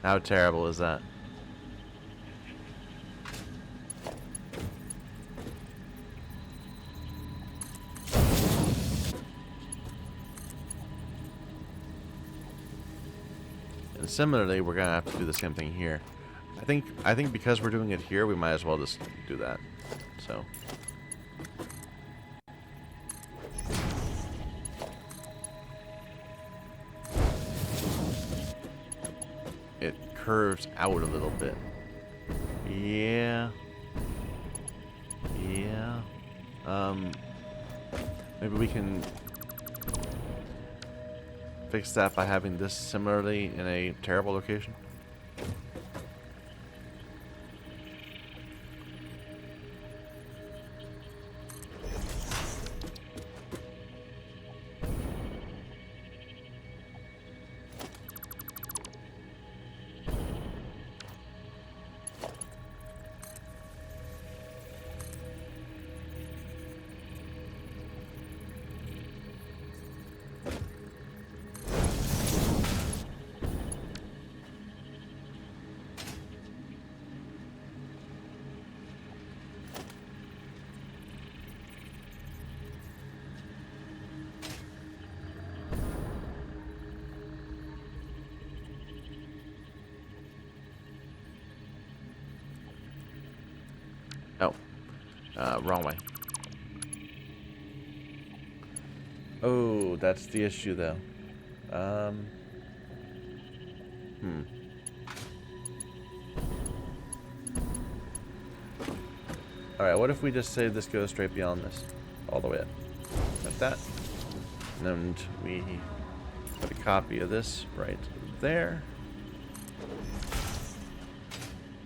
How terrible is that? And similarly, we're gonna have to do the same thing here. I think because we're doing it here, we might as well just do that. So. It curves out a little bit. Yeah. Yeah. Maybe we can fix that by having this similarly in a terrible location. Wrong way. Oh, that's the issue, though. Alright, what if we just say this goes straight beyond this? All the way up. Like that. And we put a copy of this right there.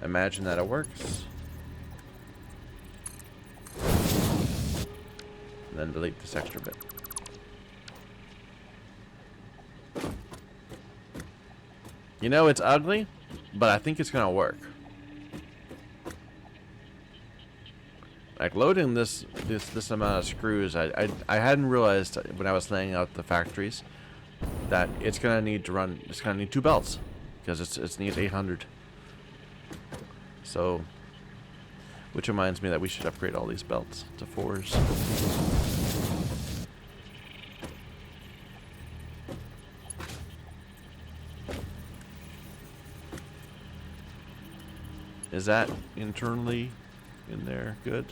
Imagine that it works. And then delete this extra bit. You know, it's ugly, but I think it's gonna work. Like loading this amount of screws, I hadn't realized when I was laying out the factories that it's gonna need to run. It's gonna need 2 belts because it needs 800. So, which reminds me that we should upgrade all these belts to 4s. Is that internally in there good?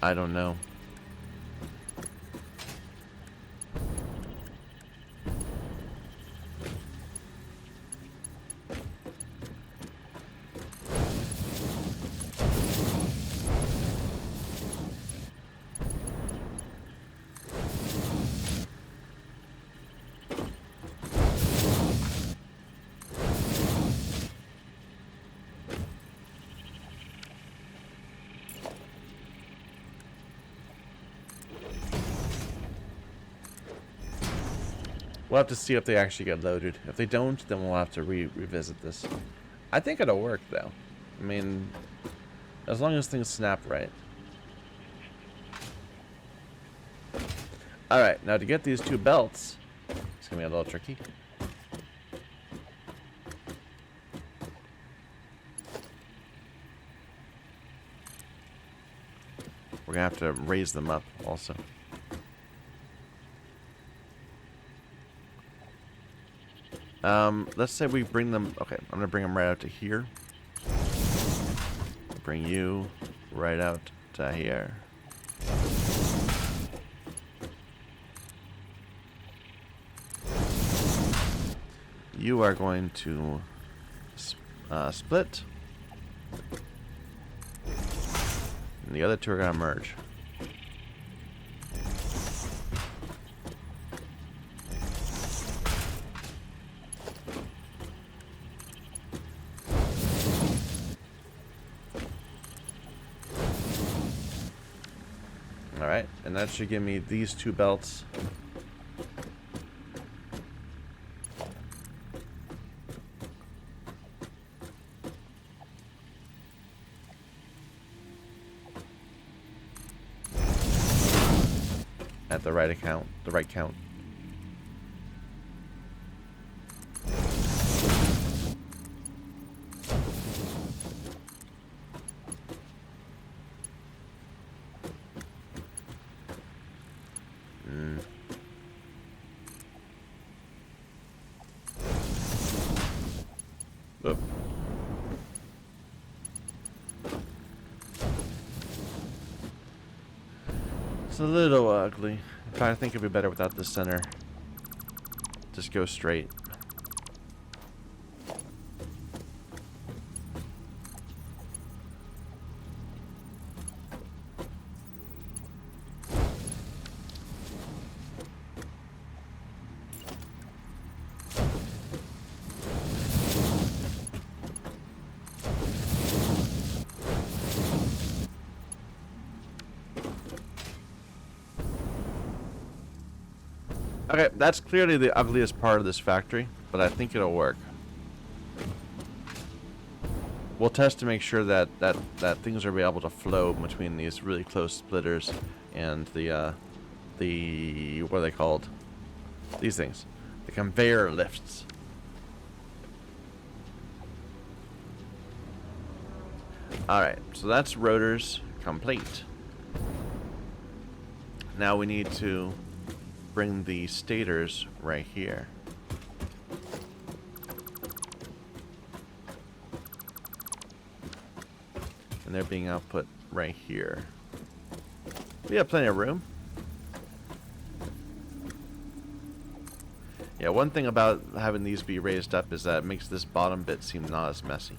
I don't know. We'll have to see if they actually get loaded. If they don't, then we'll have to revisit this. I think it'll work, though. I mean, as long as things snap right. Alright, now to get these 2 belts, it's going to be a little tricky. We're going to have to raise them up also. Let's say we bring them. Okay, I'm gonna bring them right out to here. Bring you right out to here. You are going to split, and the other 2 are gonna merge. Alright, and that should give me these 2 belts. At the right count. Oop. It's a little ugly. In fact, I think it'd be better without the center. Just go straight. Okay, that's clearly the ugliest part of this factory, but I think it'll work. We'll test to make sure that things are able to flow between these really close splitters and the what are they called? These things, the conveyor lifts. All right, so that's rotors complete. Now we need to bring the stators right here. And they're being output right here. We have plenty of room. Yeah, one thing about having these be raised up is that it makes this bottom bit seem not as messy.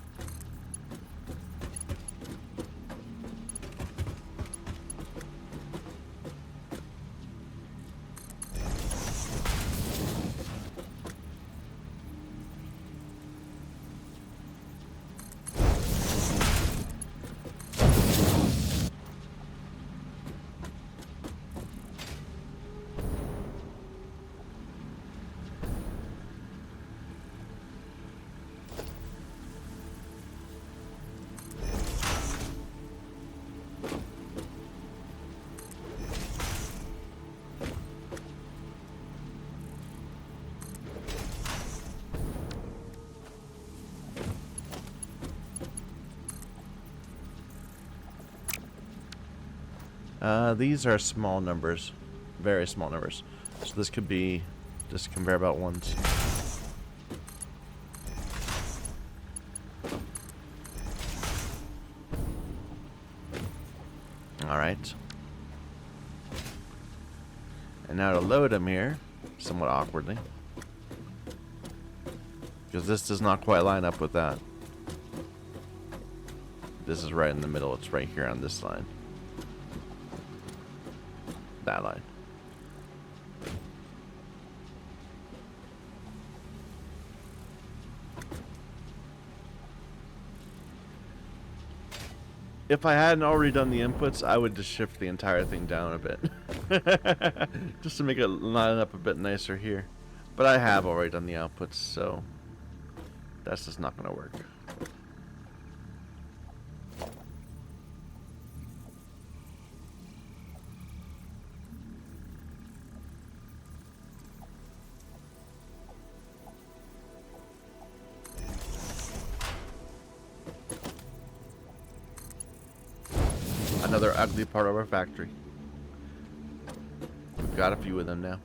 These are small numbers. Very small numbers. So this could be just conveyor belt ones. Alright. And now to load them here, somewhat awkwardly. Because this does not quite line up with that. This is right in the middle. It's right here on this line. That line. If I hadn't already done the inputs, I would just shift the entire thing down a bit. Just to make it line up a bit nicer here. But I have already done the outputs, so that's just not going to work. Another ugly part of our factory. We've got a few of them now.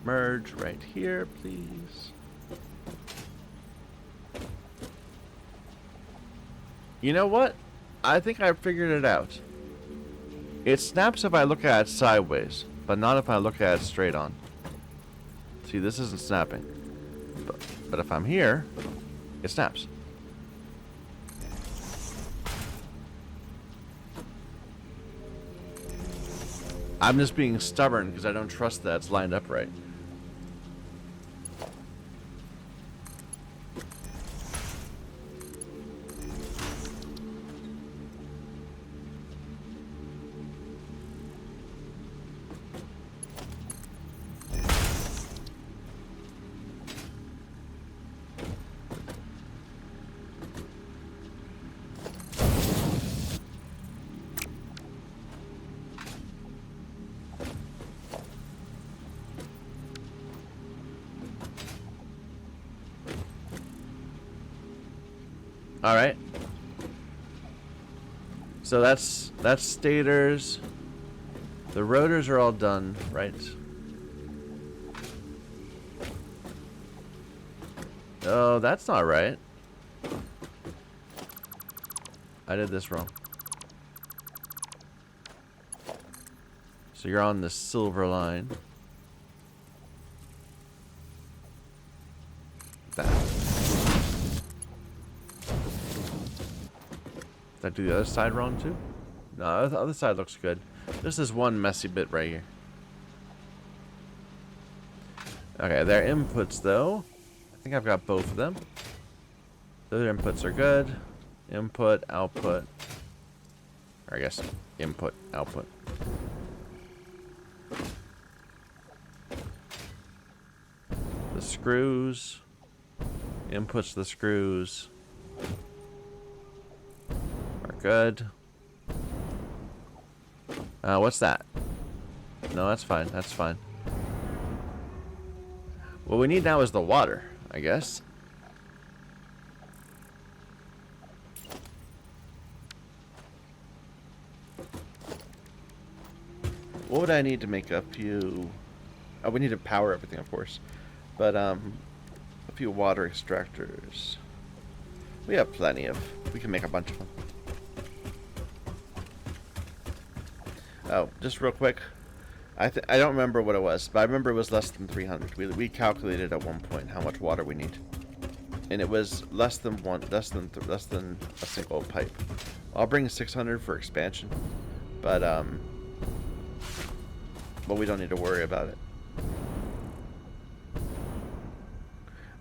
Merge right here, please. You know what? I think I figured it out. It snaps if I look at it sideways, but not if I look at it straight on. See, this isn't snapping. But if I'm here, it snaps. I'm just being stubborn because I don't trust that it's lined up right. All right. So that's stators. The rotors are all done, right? Oh, that's not right. I did this wrong. So you're on the silver line. That. Did I do the other side wrong too? No, the other side looks good. This is one messy bit right here. Okay, their inputs though. I think I've got both of them. Their inputs are good. Input, output. Or I guess input, output. The screws. Inputs the screws. Good. What's that? No, that's fine. That's fine. What we need now is the water, I guess. What would I need to make a few... Oh, we need to power everything, of course. But, a few water extractors. We have plenty of... We can make a bunch of them. Oh, just real quick. I don't remember what it was, but I remember it was less than 300. We calculated at one point how much water we need, and it was less than a single pipe. I'll bring 600 for expansion, but we don't need to worry about it.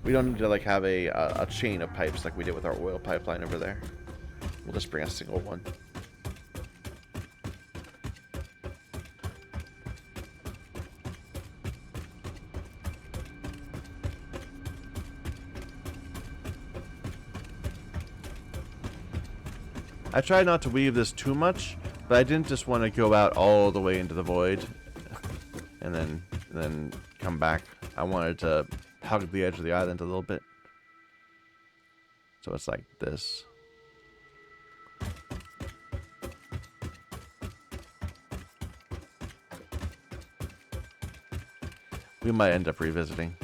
We don't need to like have a chain of pipes like we did with our oil pipeline over there. We'll just bring a single one. I tried not to weave this too much, but I didn't just want to go out all the way into the void and then come back. I wanted to hug the edge of the island a little bit. So it's like this. We might end up revisiting.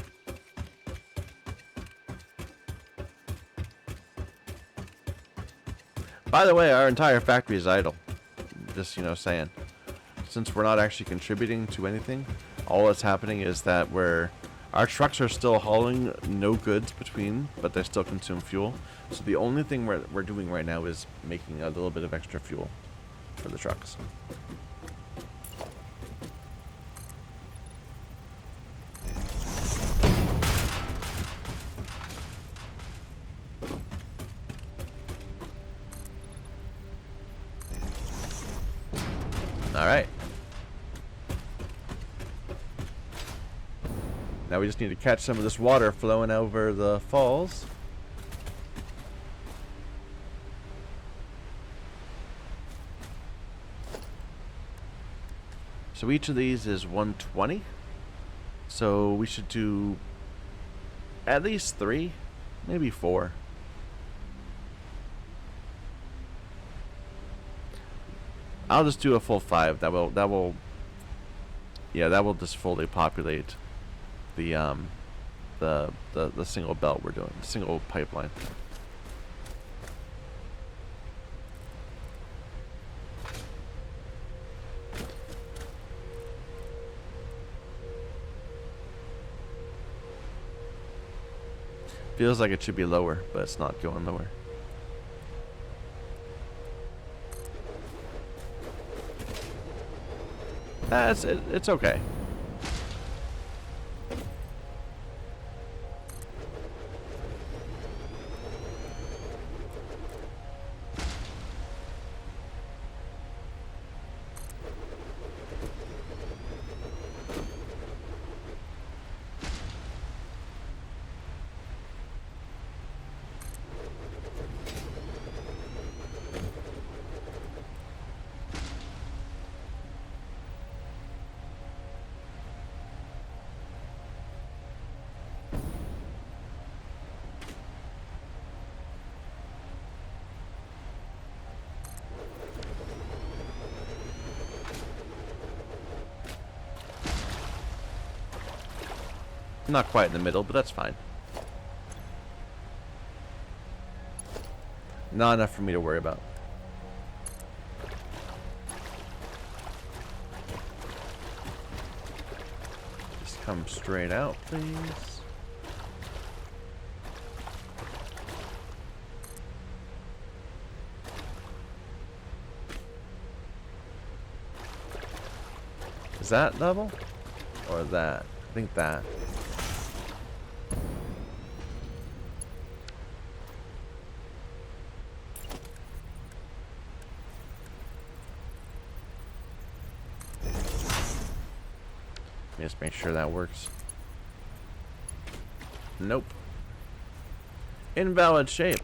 By the way, our entire factory is idle. Just, you know, saying. Since we're not actually contributing to anything, all that's happening is that our trucks are still hauling no goods between, but they still consume fuel. So the only thing we're doing right now is making a little bit of extra fuel for the trucks. Alright. Now we just need to catch some of this water flowing over the falls. So each of these is 120. So we should do at least 3, maybe 4. I'll just do a full 5. That will just fully populate the single belt we're doing, single pipeline. Feels like it should be lower, but it's not going lower. It's okay. Not quite in the middle, but that's fine. Not enough for me to worry about. Just come straight out, please. Is that level? Or that? I think that. Just make sure that works. Nope. Invalid shape.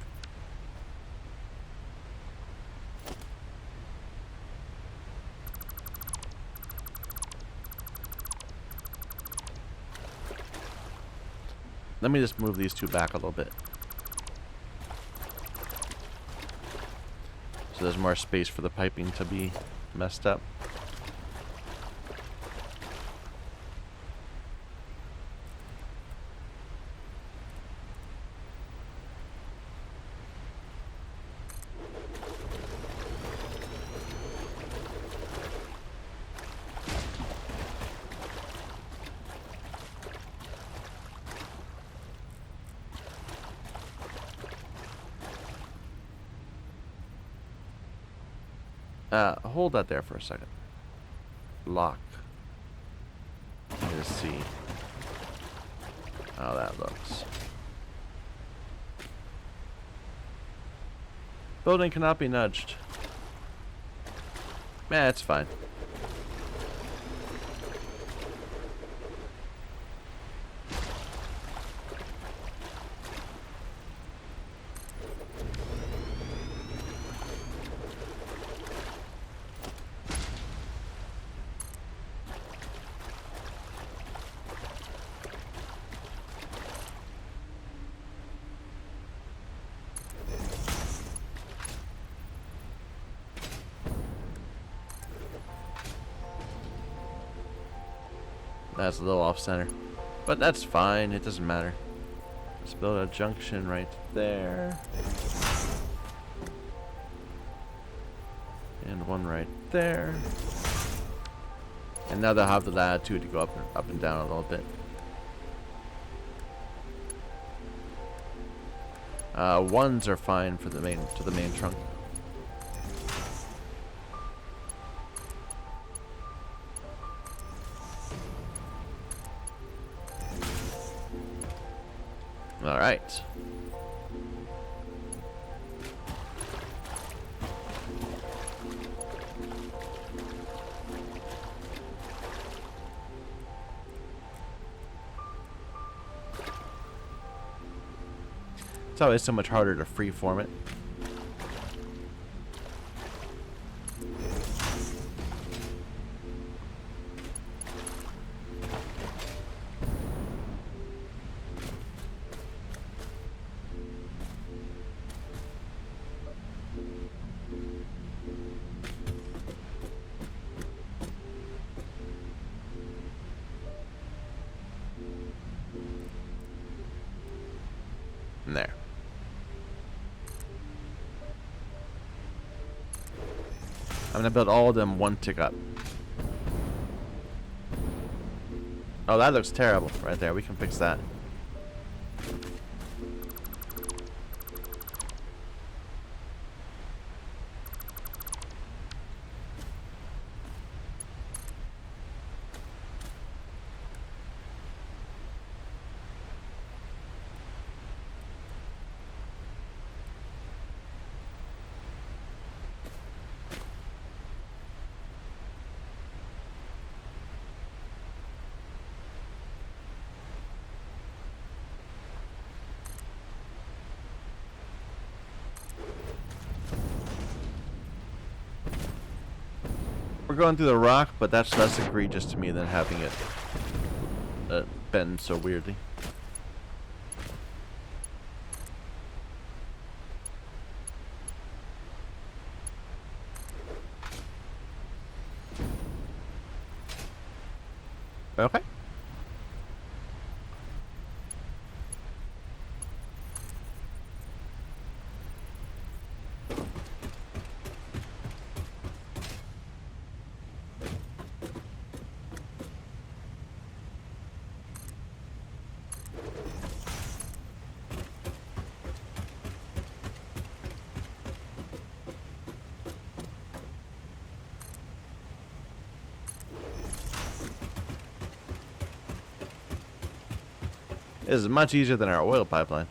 Let me just move these two back a little bit. So there's more space for the piping to be messed up. Hold that there for a second. Lock. Let me just see how that looks. Building cannot be nudged. Man, it's fine. That's a little off center, but that's fine. It doesn't matter. Let's build a junction right there, and one right there. And now they'll have the latitude to go up and down a little bit. Ones are fine for the main trunk. All right. It's always so much harder to freeform it. There. I'm gonna build all of them one tick up. Oh, that looks terrible right there. We can fix that. We're going through the rock, but that's less egregious to me than having it bend so weirdly. Okay. This is much easier than our oil pipeline.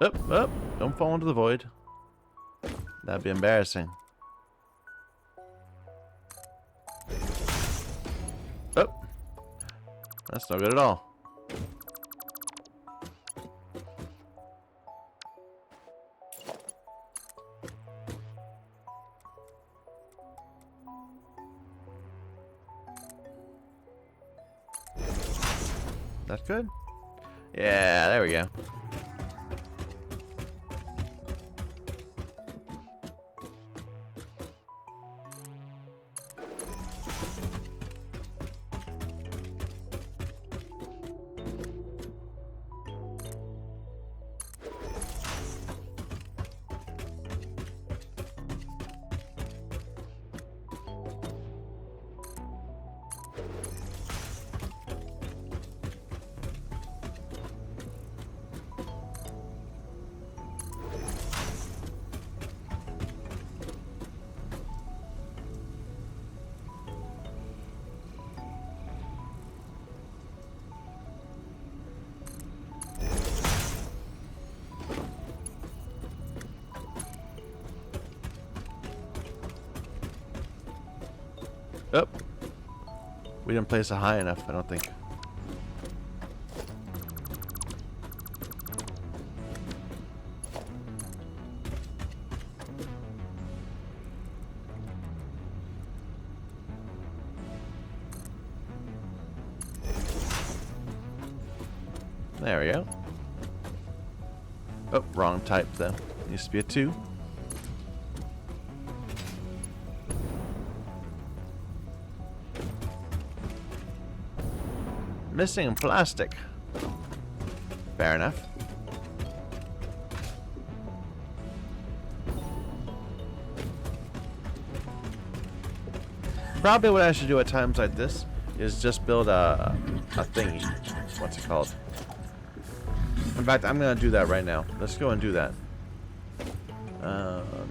Up, up. Don't fall into the void. That'd be embarrassing. Up. That's not good at all. That's good. Yeah, there we go. Oh. We didn't place it high enough, I don't think. There we go. Oh, wrong type though. Needs to be a 2. Missing plastic. Fair enough. Probably what I should do at times like this is just build a thingy. What's it called? In fact, I'm gonna do that right now. Let's go and do that.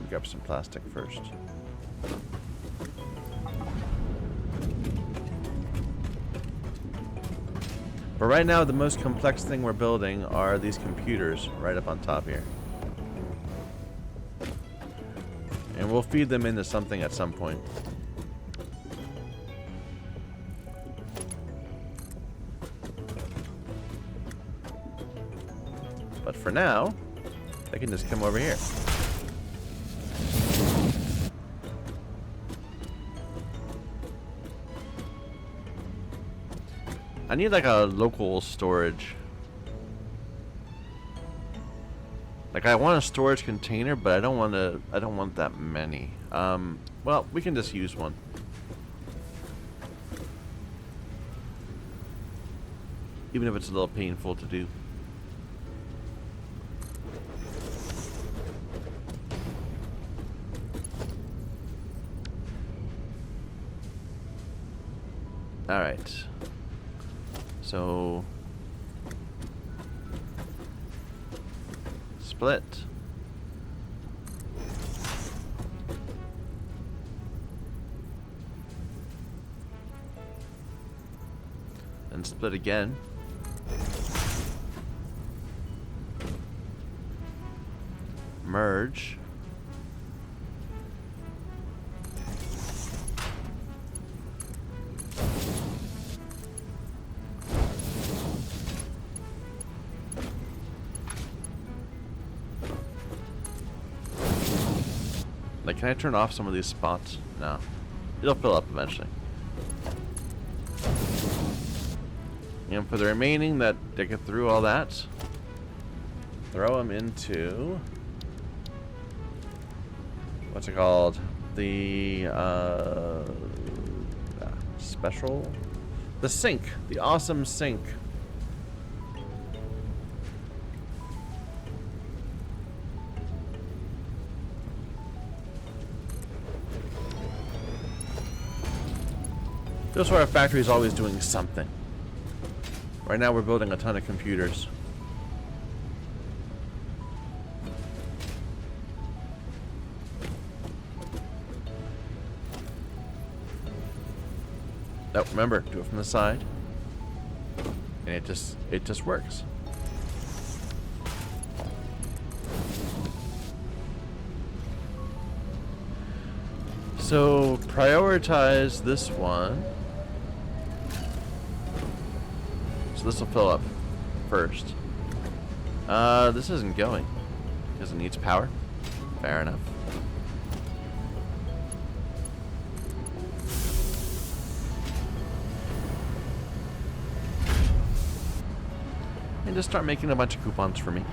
Grab some plastic first. But right now, the most complex thing we're building are these computers right up on top here. And we'll feed them into something at some point. But for now, they can just come over here. I need like a local storage. Like I want a storage container, but I don't want that many. Well, we can just use one. Even if it's a little painful to do. All right. So split. And split again. Merge. Like, can I turn off some of these spots? No. It'll fill up eventually. And for the remaining that get through all that, throw them into... what's it called? The, special... the sink. The awesome sink. This sort of factory is always doing something. Right now we're building a ton of computers. Oh, remember, do it from the side. And it just works. So prioritize this one. This will fill up first. This isn't going because it needs power. Fair enough. And just start making a bunch of coupons for me.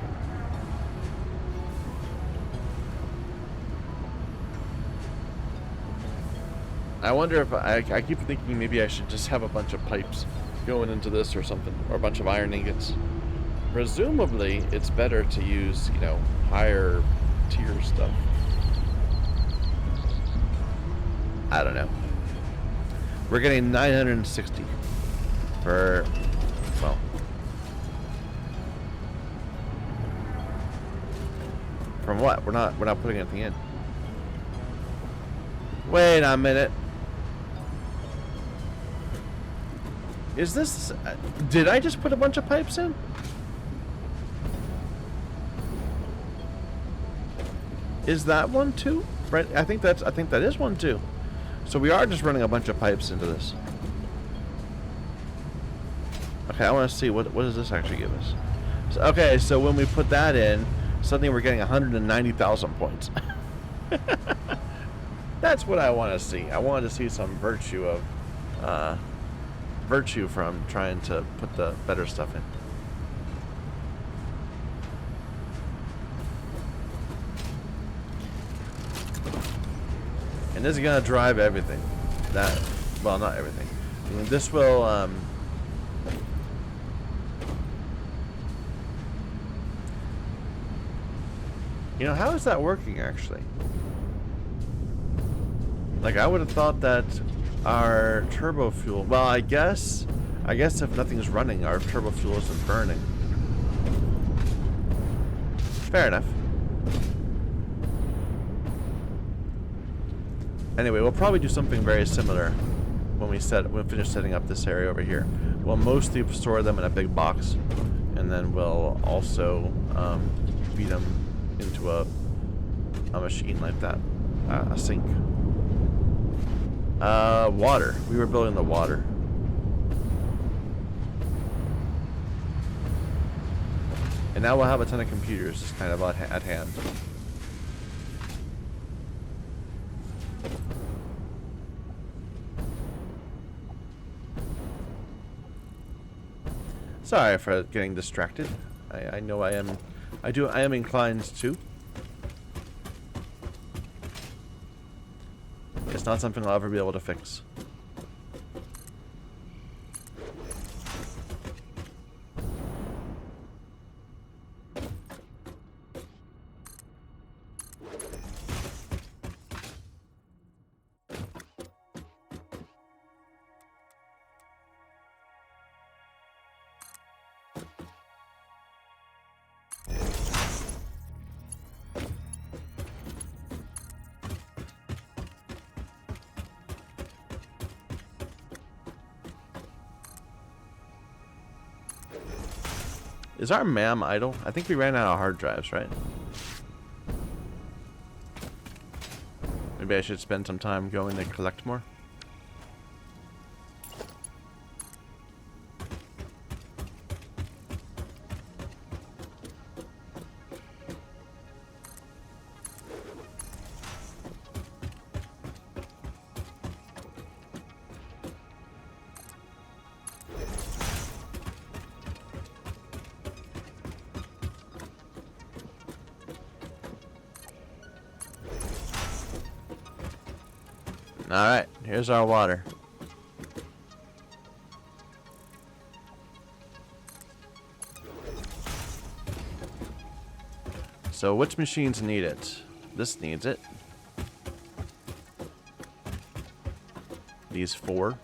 I wonder if I keep thinking maybe I should just have a bunch of pipes going into this or something, or a bunch of iron ingots. Presumably, it's better to use, you know, higher tier stuff. I don't know. We're getting 960 for, well, from what? We're not putting anything in. Wait a minute. Is this... did I just put a bunch of pipes in? Is that one too? Right, I think that is one too. So we are just running a bunch of pipes into this. Okay, I want to see what does this actually give us. So, okay, so when we put that in, suddenly we're getting 190,000 points. That's what I want to see. I wanted to see some virtue from trying to put the better stuff in. And this is gonna drive everything. Well, not everything. I mean, this will. You know, how is that working actually? Like, I would have thought that our turbo fuel. Well, I guess if nothing's running, our turbo fuel isn't burning. Fair enough. Anyway, we'll probably do something very similar when we finish setting up this area over here. We'll mostly store them in a big box, and then we'll also feed them into a machine like that, a sink. Water. We were building the water. And now we'll have a ton of computers just kind of at hand. Sorry for getting distracted. I know I am inclined to. It's not something I'll ever be able to fix. Is our MAM idle? I think we ran out of hard drives, right? Maybe I should spend some time going to collect more. Alright, here's our water. So which machines need it? This needs it. These 4.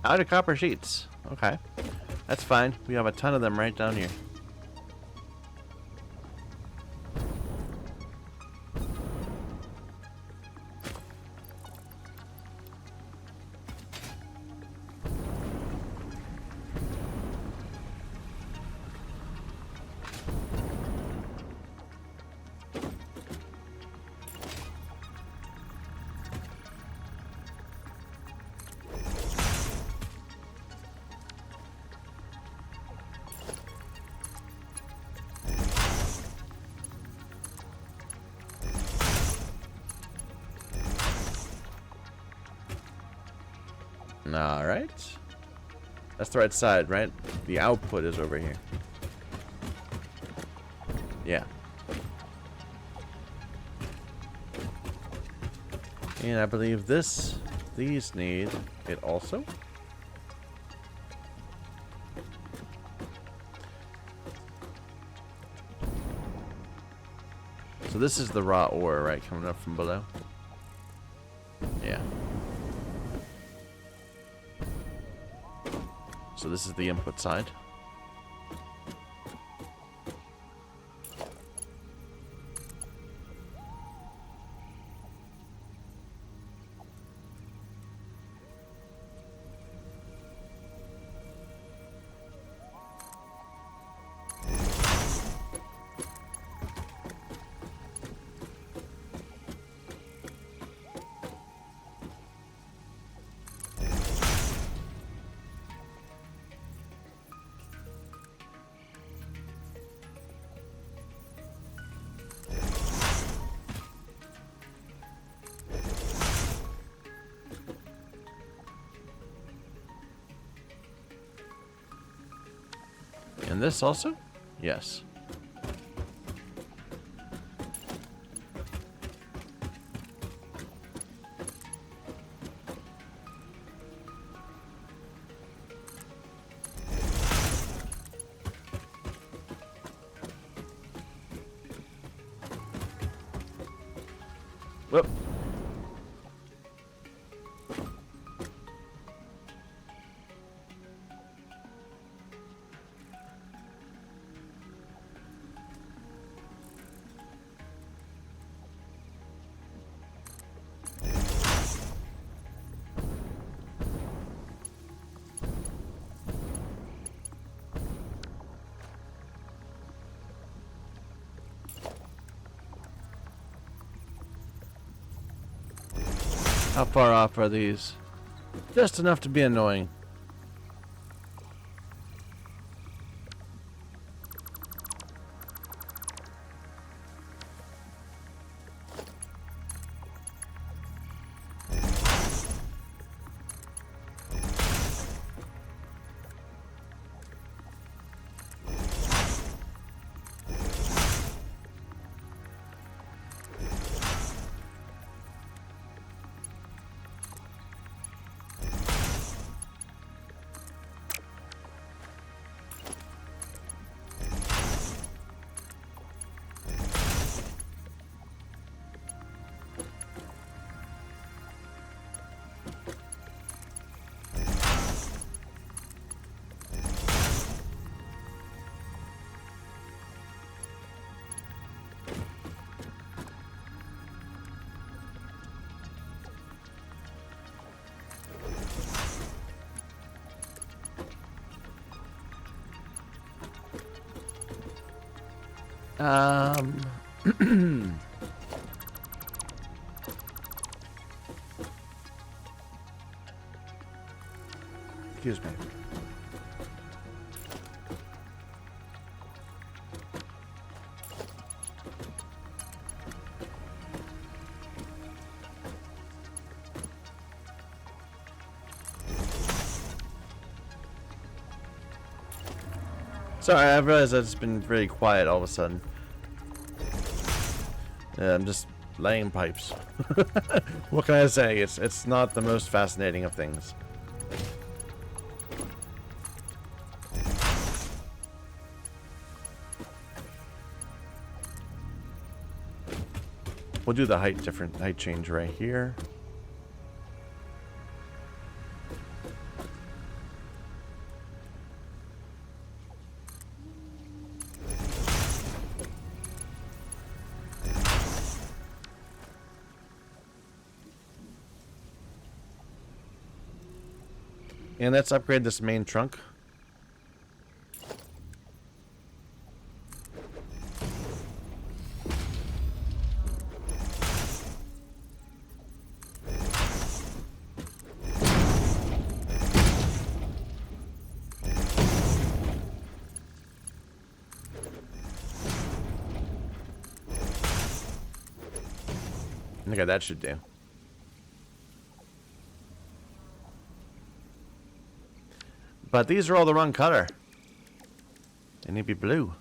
Out of copper sheets. Okay. That's fine. We have a ton of them right down here. Alright. That's the right side, right? The output is over here. Yeah. And I believe these need it also. So this is the raw ore, right, coming up from below? Yeah. So this is the input side. And this also? Yes. Whoop. How far off are these? Just enough to be annoying. Excuse me. Sorry, I realized that it's been very quiet all of a sudden. Yeah, I'm just laying pipes. What can I say? It's not the most fascinating of things. We'll do the height change right here. And let's upgrade this main trunk. Okay, that should do. But these are all the wrong color. They need to be blue.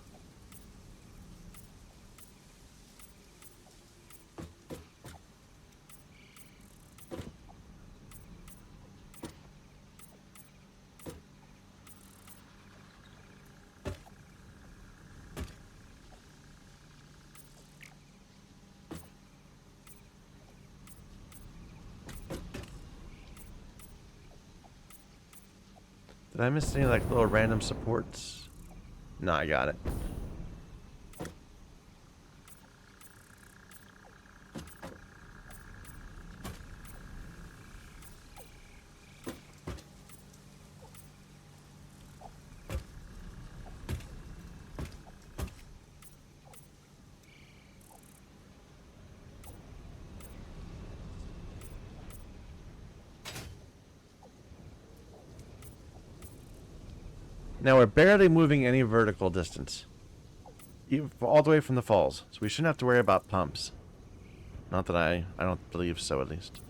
Did I miss any like little random supports? No, I got it. Now we're barely moving any vertical distance. Even all the way from the falls. So we shouldn't have to worry about pumps. Not that I don't believe so, at least.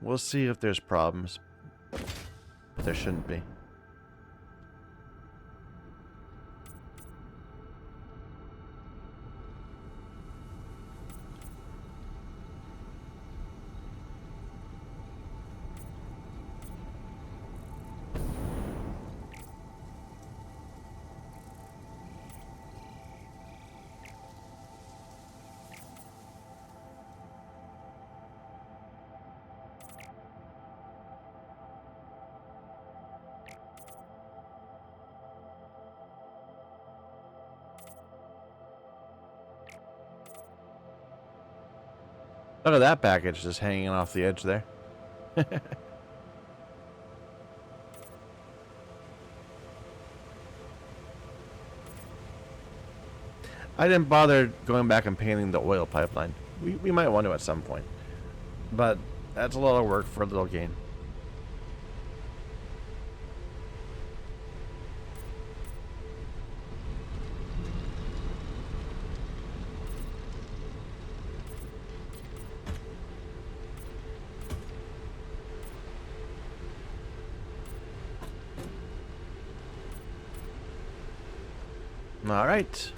We'll see if there's problems. But there shouldn't be. Look at that package just hanging off the edge there. I didn't bother going back and painting the oil pipeline. We might want to at some point. But that's a lot of work for a little gain. All right.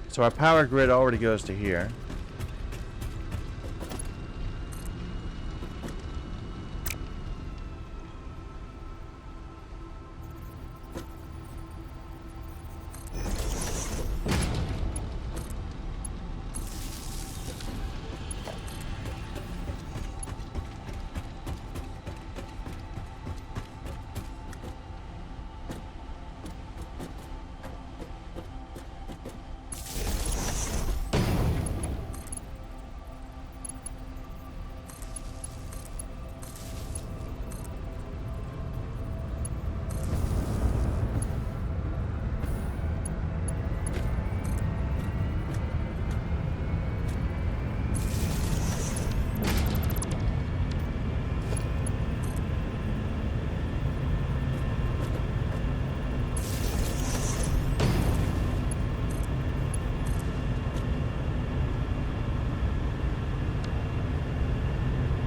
So our power grid already goes to here.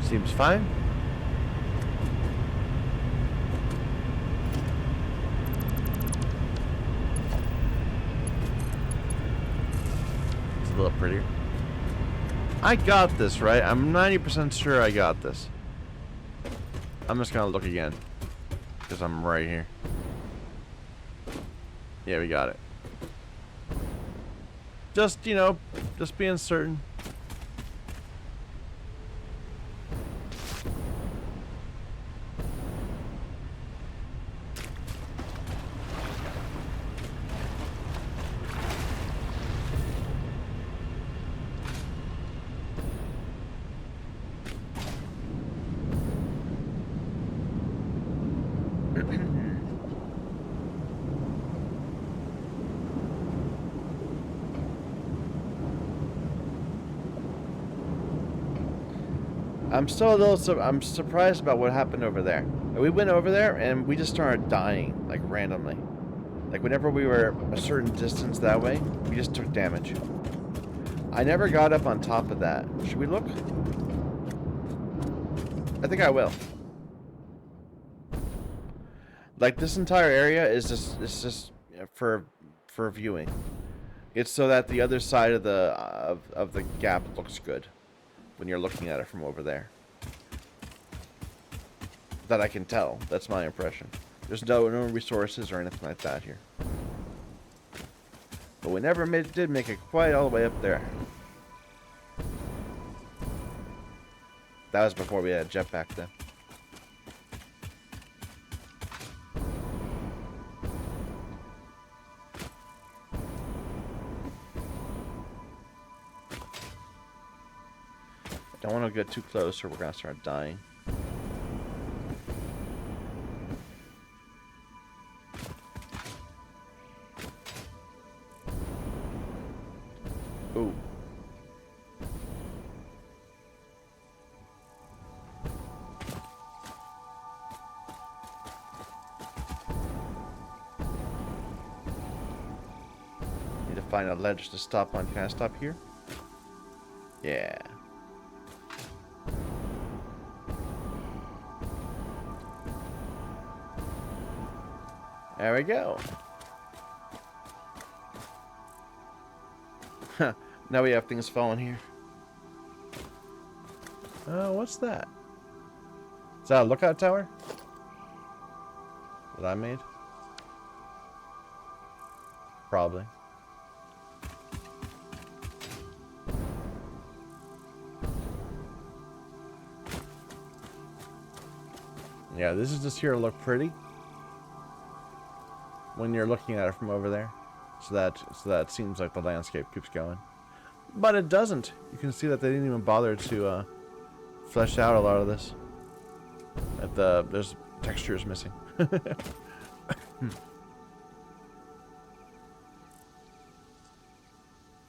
Seems fine. It's a little prettier. I got this, right? I'm 90% sure I got this. I'm just gonna look again. Because I'm right here. Yeah, we got it. Just, you know, just being certain. I'm still a little. I'm surprised about what happened over there. We went over there and we just started dying like randomly. Like whenever we were a certain distance that way, we just took damage. I never got up on top of that. Should we look? I think I will. Like this entire area is just for viewing. It's so that the other side of the gap looks good when you're looking at it from over there. That I can tell. That's my impression. There's no resources or anything like that here. But we never did make it quite all the way up there. That was before we had a jetpack then. Don't want to get too close or we're going to start dying. Ooh. Need to find a ledge to stop on. Can I stop here? Yeah. There we go. Now we have things falling here. What's that? Is that a lookout tower? That I made? Probably. Yeah, this is just here to look pretty when you're looking at it from over there, so that it seems like the landscape keeps going, but it doesn't. You can see that they didn't even bother to flesh out a lot of this. That there's textures missing.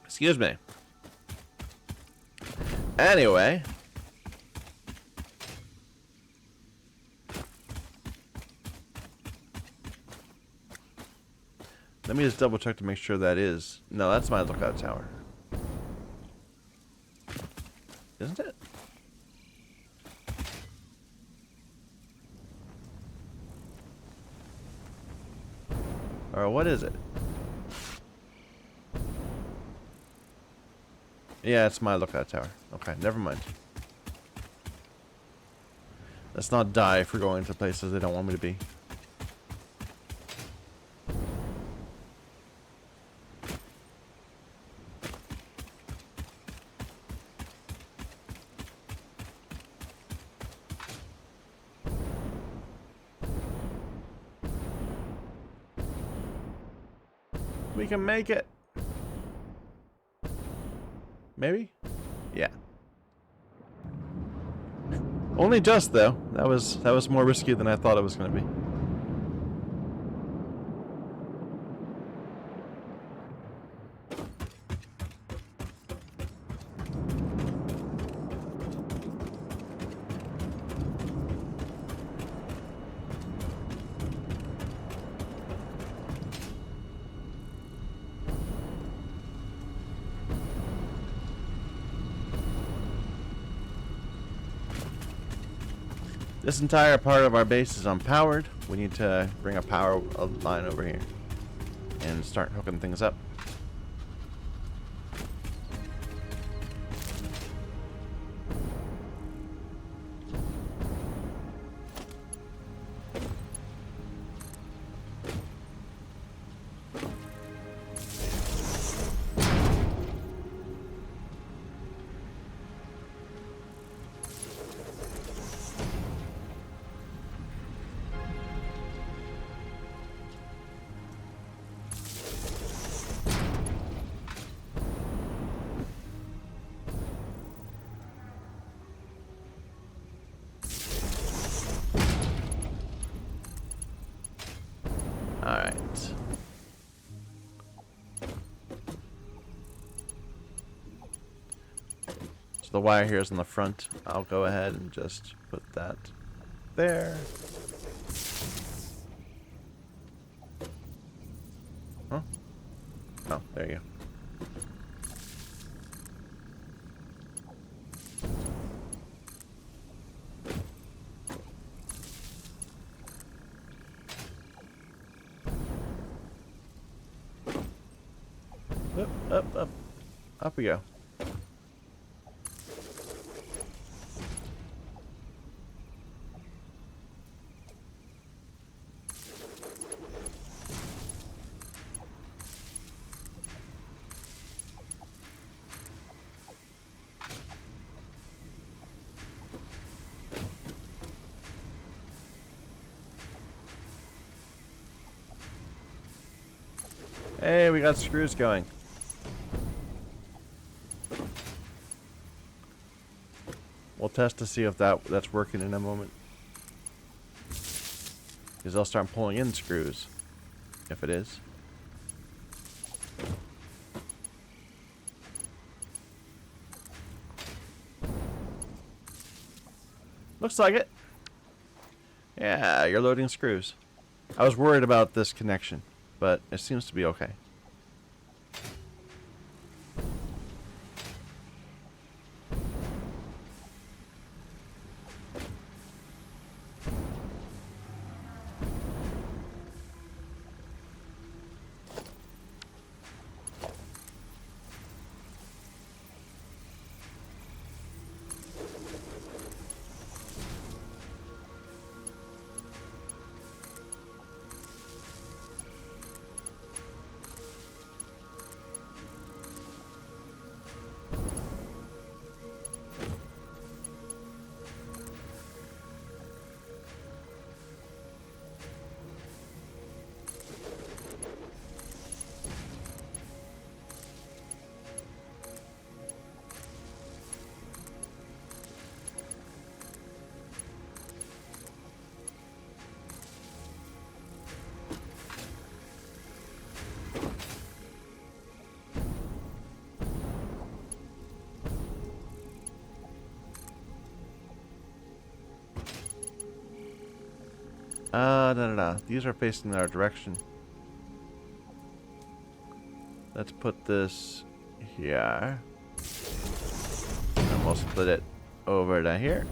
Excuse me. Anyway. Let me just double check to make sure that is. No, that's my lookout tower. Isn't it? Or what is it? Yeah, it's my lookout tower. Okay, never mind. Let's not die for going to places they don't want me to be. We can make it. Maybe? Yeah. Only just though. That was more risky than I thought it was going to be. This entire part of our base is unpowered. We need to bring a power line over here and start hooking things up. the wire here is in the front. I'll go ahead and just put that there. Huh? Oh, there you go. Up. Up we go. Hey, we got screws going. We'll test to see if that's working in a moment. Because I'll start pulling in screws. If it is. Looks like it. Yeah, you're loading screws. I was worried about this connection, but it seems to be okay. No. These are facing our direction. Let's put this here. And we'll split it over to here.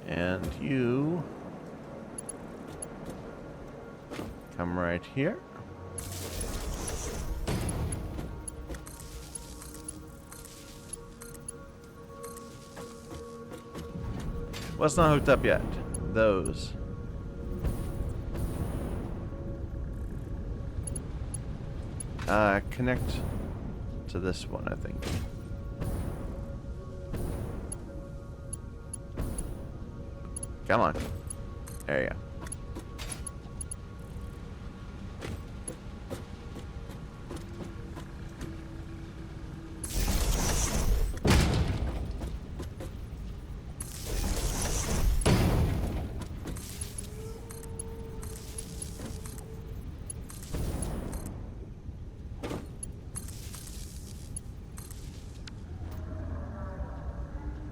And you come right here. What's not hooked up yet? Those. Connect to this one, I think. Come on. There you go.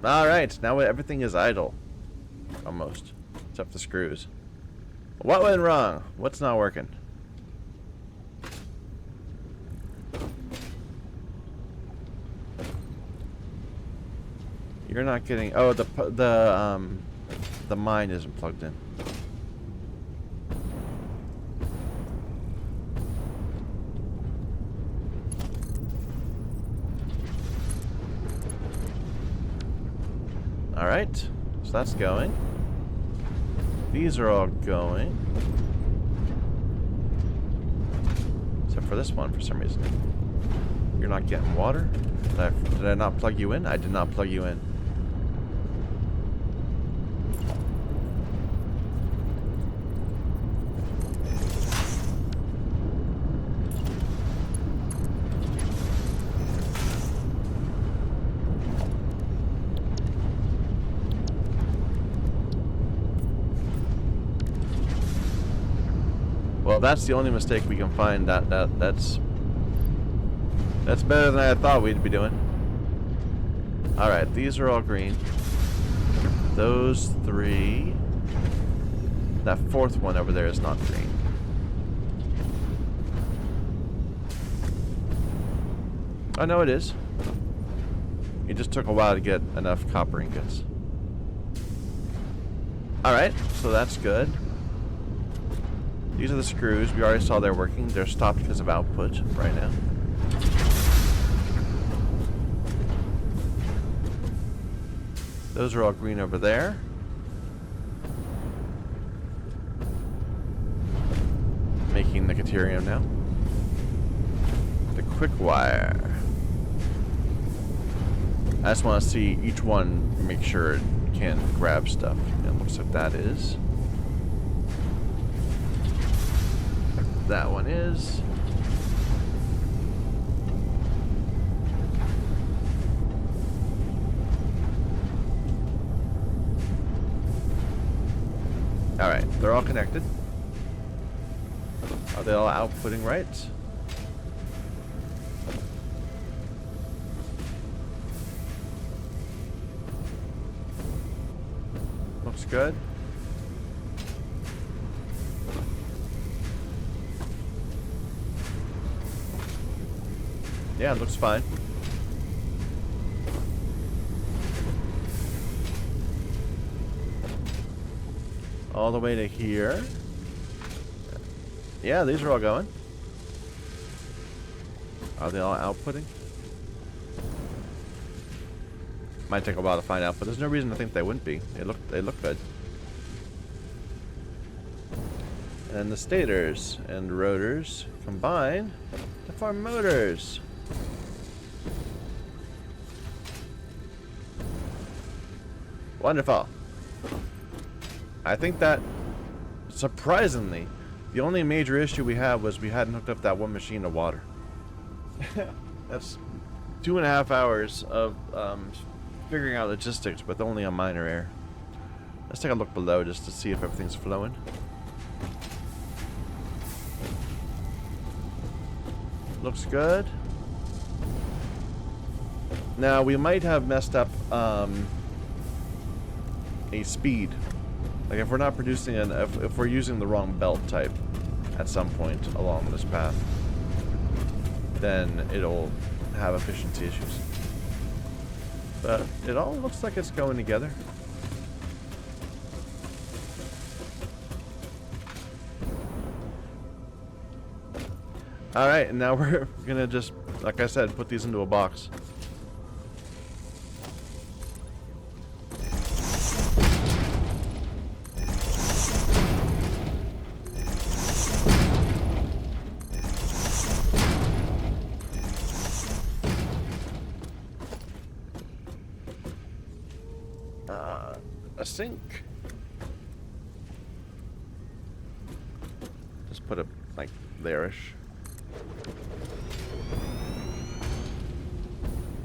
Alright, now everything is idle. Almost. Except the screws. What went wrong? What's not working? You're not getting... Oh, the mine isn't plugged in. Alright, so that's going. These are all going. Except for this one for some reason. You're not getting water? Did I not plug you in? I did not plug you in. if that's the only mistake we can find, that's better than I thought we'd be doing. Alright, these are all green. Those three. That fourth one over there is not green. Oh, no, it is. It just took a while to get enough copper ingots. Alright, so that's good. These are the screws. We already saw they're working. They're stopped because of output right now. Those are all green over there. Making the Caterium now. The quick wire. I just want to see each one, make sure it can grab stuff. It looks like that is. That one is. Alright, they're all connected. Are they all outputting right? Looks good. Yeah, it looks fine. All the way to here. Yeah, these are all going. Are they all outputting? Might take a while to find out, but there's no reason to think they wouldn't be. They look good. And the stators and rotors combine to form motors. Wonderful. I think that, surprisingly, the only major issue we had was we hadn't hooked up that one machine to water. That's 2.5 hours of figuring out logistics with only a minor error. Let's take a look below just to see if everything's flowing. Looks good. Now, we might have messed up a speed. Like if we're not producing if we're using the wrong belt type at some point along this path, then it'll have efficiency issues. But it all looks like it's going together. Alright, and now we're gonna just, like I said, put these into a box. A sink. Just put it like there-ish.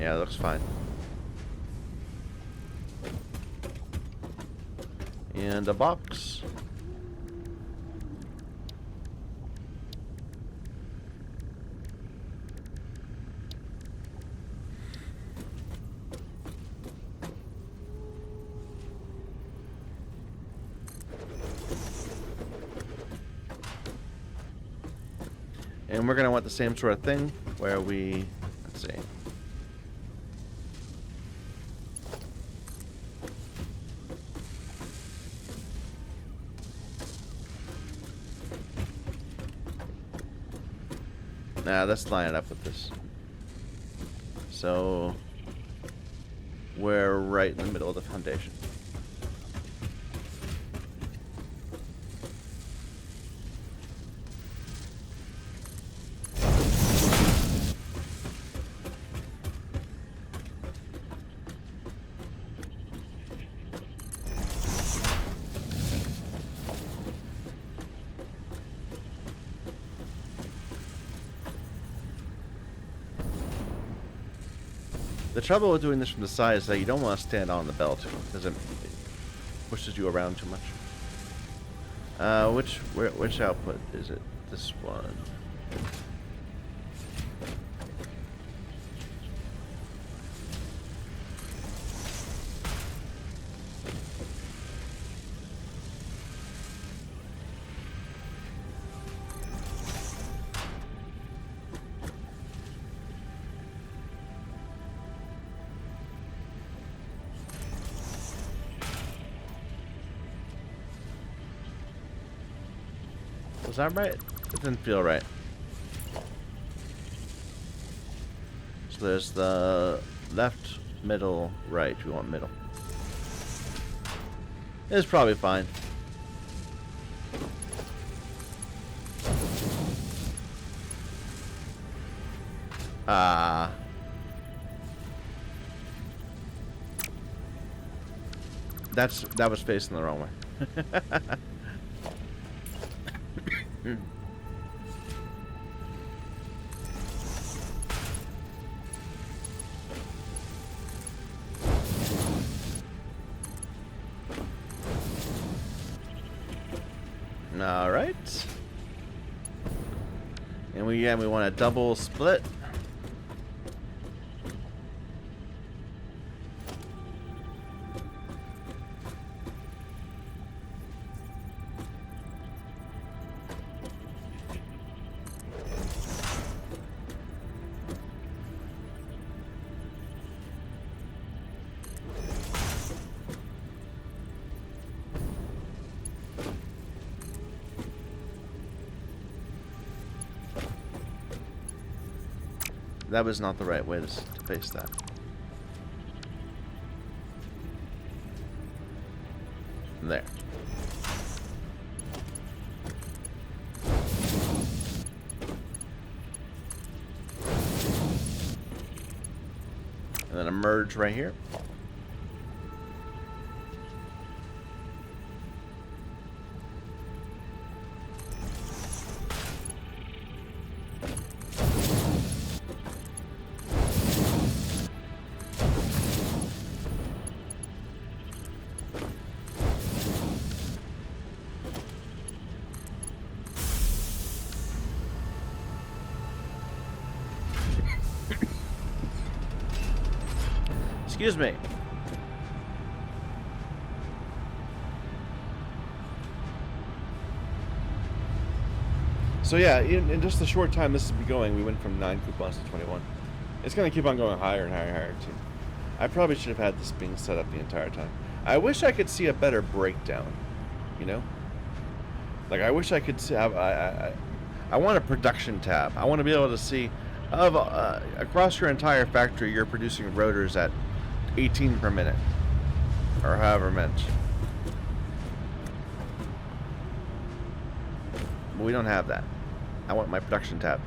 Yeah, it looks fine. And a box. And we're going to want the same sort of thing where we, let's see. Nah, let's line it up with this. So, we're right in the middle of the foundation. The trouble with doing this from the side is that you don't want to stand on the belt because it pushes you around too much. Which output is it? this one. Was that right? It didn't feel right. So there's the left, middle, right. We want middle. It's probably fine. That was facing the wrong way. All right. And we want a double split. That was not the right way to face that. There. And then a merge right here. Excuse me. So yeah, in just the short time this has been going, we went from 9 coupons to 21. It's going to keep on going higher and higher and higher too. I probably should have had this being set up the entire time. I wish I could see a better breakdown, you know? Like, I wish I could have... I want a production tab. I want to be able to see... across your entire factory, you're producing rotors at 18 per minute. Or however much. But we don't have that. I want my production tab.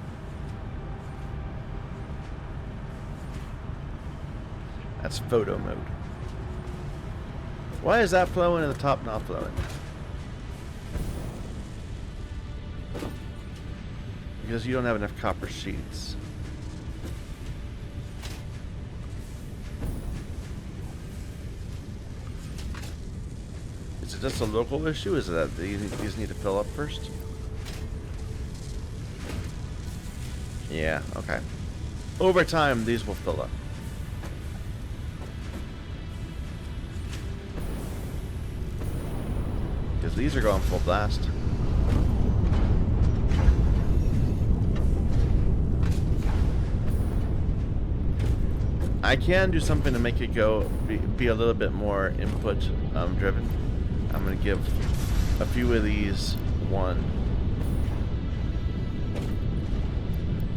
That's photo mode. Why is that flowing and the top not flowing? Because you don't have enough copper sheets. Is it just a local issue? Is it that these need to fill up first? Yeah, okay. Over time, these will fill up. Because these are going full blast. I can do something to make it be a little bit more input driven. I'm going to give a few of these one.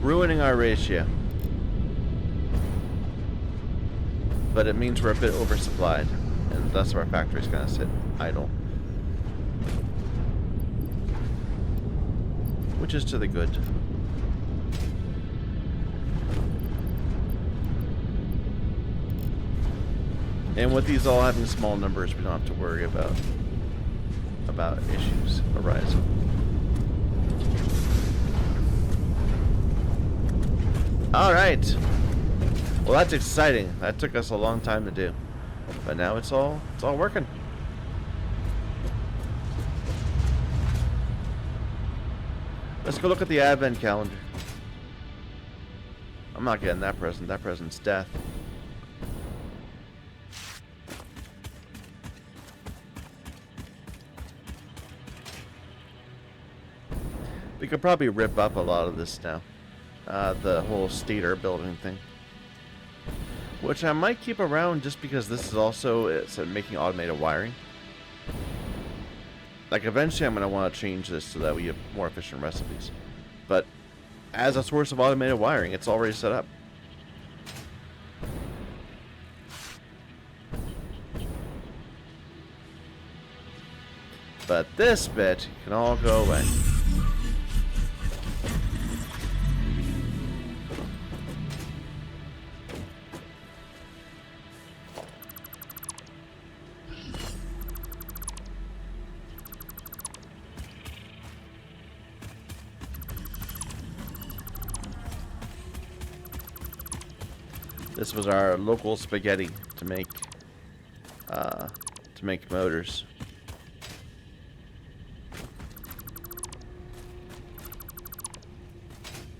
Ruining our ratio. But it means we're a bit oversupplied. And thus our factory's going to sit idle. Which is to the good. And with these all having small numbers, we don't have to worry about issues arising. All right. Well, that's exciting. That took us a long time to do, but now it's all working. Let's go look at the advent calendar. I'm not getting that present. That present's death. We could probably rip up a lot of this now. The whole stator building thing. Which I might keep around just because this is also it's making automated wiring. Like eventually I'm going to want to change this so that we have more efficient recipes. But as a source of automated wiring, it's already set up. But this bit can all go away. This was our local spaghetti to make motors.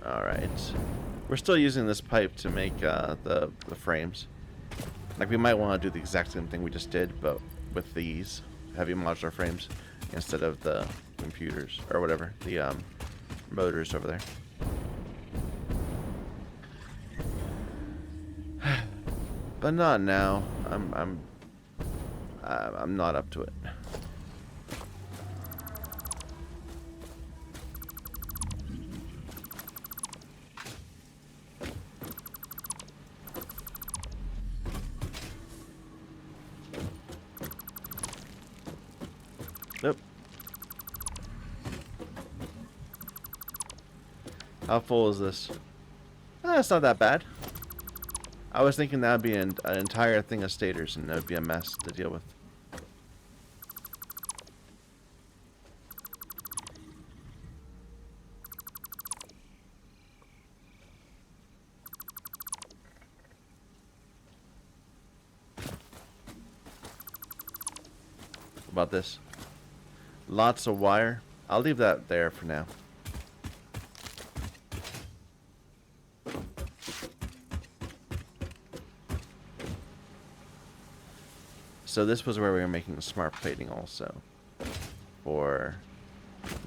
All right, we're still using this pipe to make the frames. Like we might want to do the exact same thing we just did, but with these heavy modular frames instead of the computers or whatever the motors over there. But not now. I'm not up to it. Nope. How full is this? It's not that bad. I was thinking that would be an entire thing of stators, and that would be a mess to deal with. What about this? Lots of wire. I'll leave that there for now. So this was where we were making the smart plating also for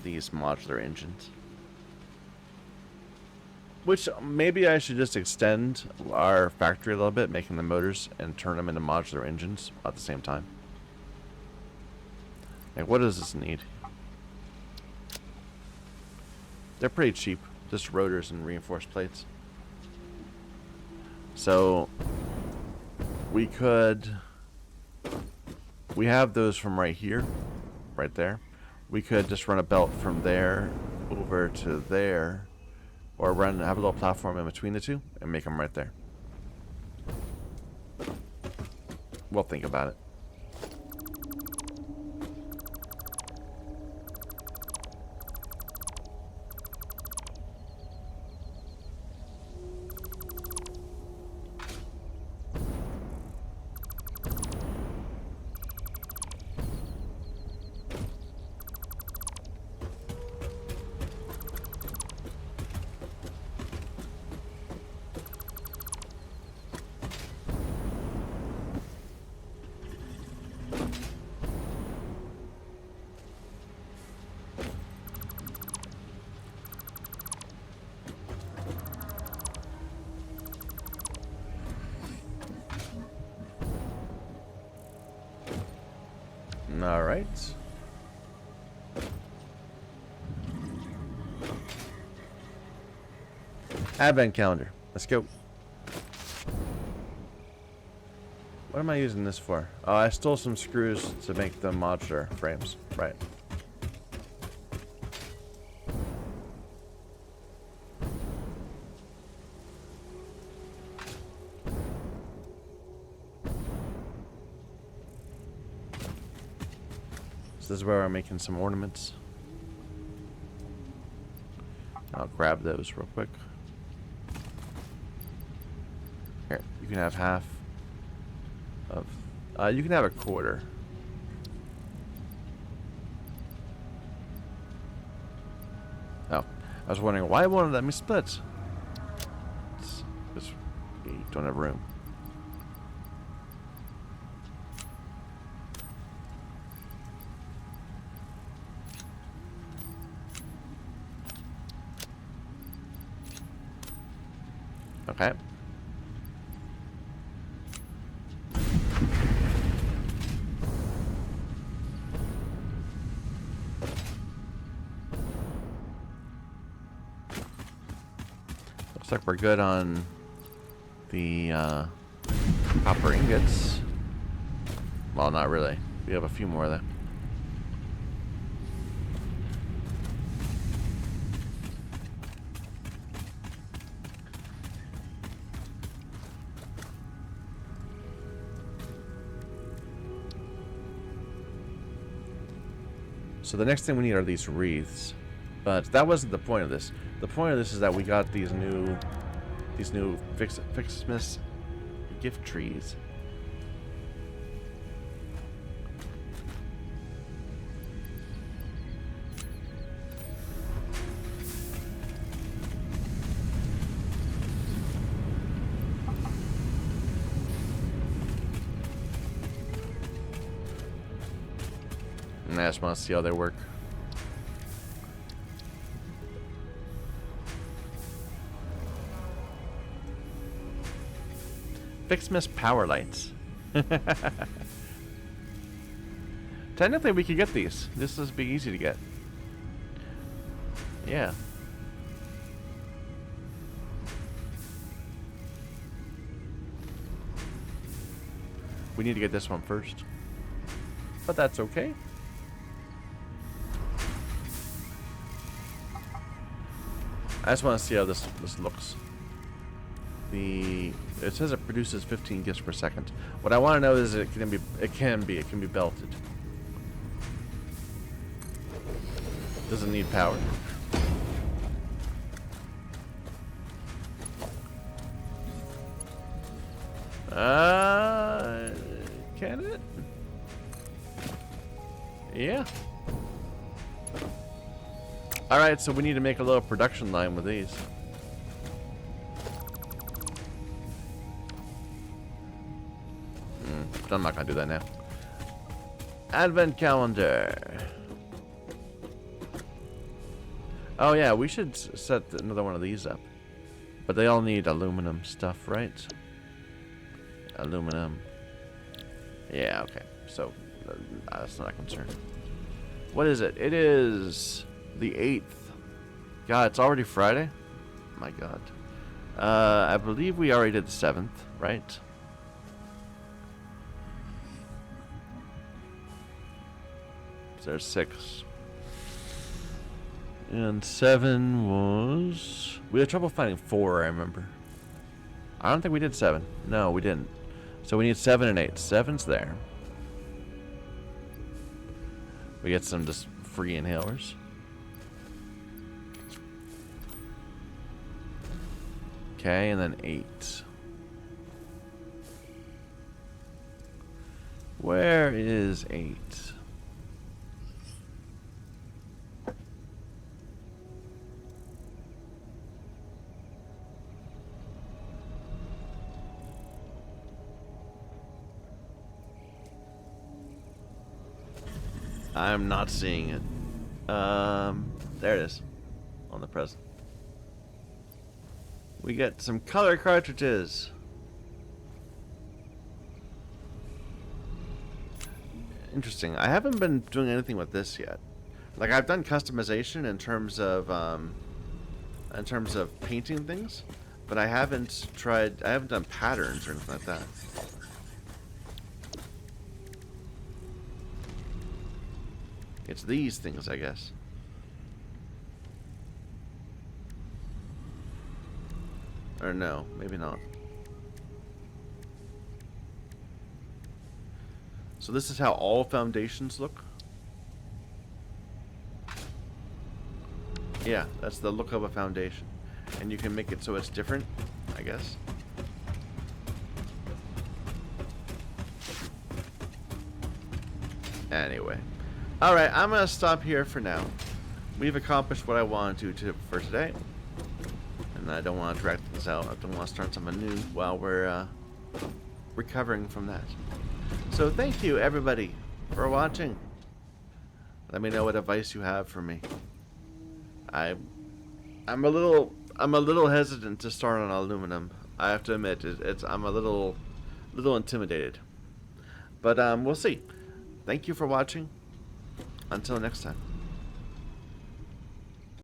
these modular engines. Which maybe I should just extend our factory a little bit, making the motors and turn them into modular engines at the same time. Like, what does this need? They're pretty cheap, just rotors and reinforced plates. So we have those from right here, right there. We could just run a belt from there over to there, or have a little platform in between the two and make them right there. We'll think about it. All right. Advent calendar. Let's go. What am I using this for? Oh, I stole some screws to make the modular frames. Right. So this is where I'm making some ornaments. I'll grab those real quick. Here, you can have half of... you can have a quarter. Oh. I was wondering why it won't let me split. It's because we don't have room. Okay. Looks like we're good on the copper ingots. Well, not really. We have a few more there. So the next thing we need are these wreaths. But that wasn't the point of this. The point of this is that we got these new Fixmas gift trees. And I just want to see how they work. Fixmas power lights. Technically, we could get these. This would be easy to get. Yeah. We need to get this one first. But that's okay. I just want to see how this looks. It says it produces 15 gifts per second. What I want to know is it can be belted. Doesn't need power. Can it? Yeah. Alright, so we need to make a little production line with these. I'm not gonna do that now. Advent calendar. Oh yeah, we should set another one of these up. But they all need aluminum stuff, right? Aluminum. Yeah, okay. So, that's not a concern. What is it? It is the 8th. God, it's already Friday? My God. I believe we already did the 7th, right? So there's 6. And 7 was... We had trouble finding 4, I remember. I don't think we did 7. No, we didn't. So we need 7 and 8. 7's there. We get some just free inhalers. Okay, and then 8. Where is 8? I'm not seeing it. There it is. On the present. We get some color cartridges. Interesting. I haven't been doing anything with this yet. Like, I've done customization in terms of painting things, but I haven't done patterns or anything like that. It's these things, I guess. Or no, maybe not. So this is how all foundations look? Yeah, that's the look of a foundation. And you can make it so it's different, I guess. Anyway. Alright, I'm going to stop here for now. we've accomplished what I wanted to for today. And I don't want to drag things out. I don't want to start something new while we're recovering from that. So thank you, everybody, for watching. Let me know what advice you have for me. I'm a little hesitant to start on aluminum. I have to admit, I'm a little intimidated. But we'll see. Thank you for watching. Until next time.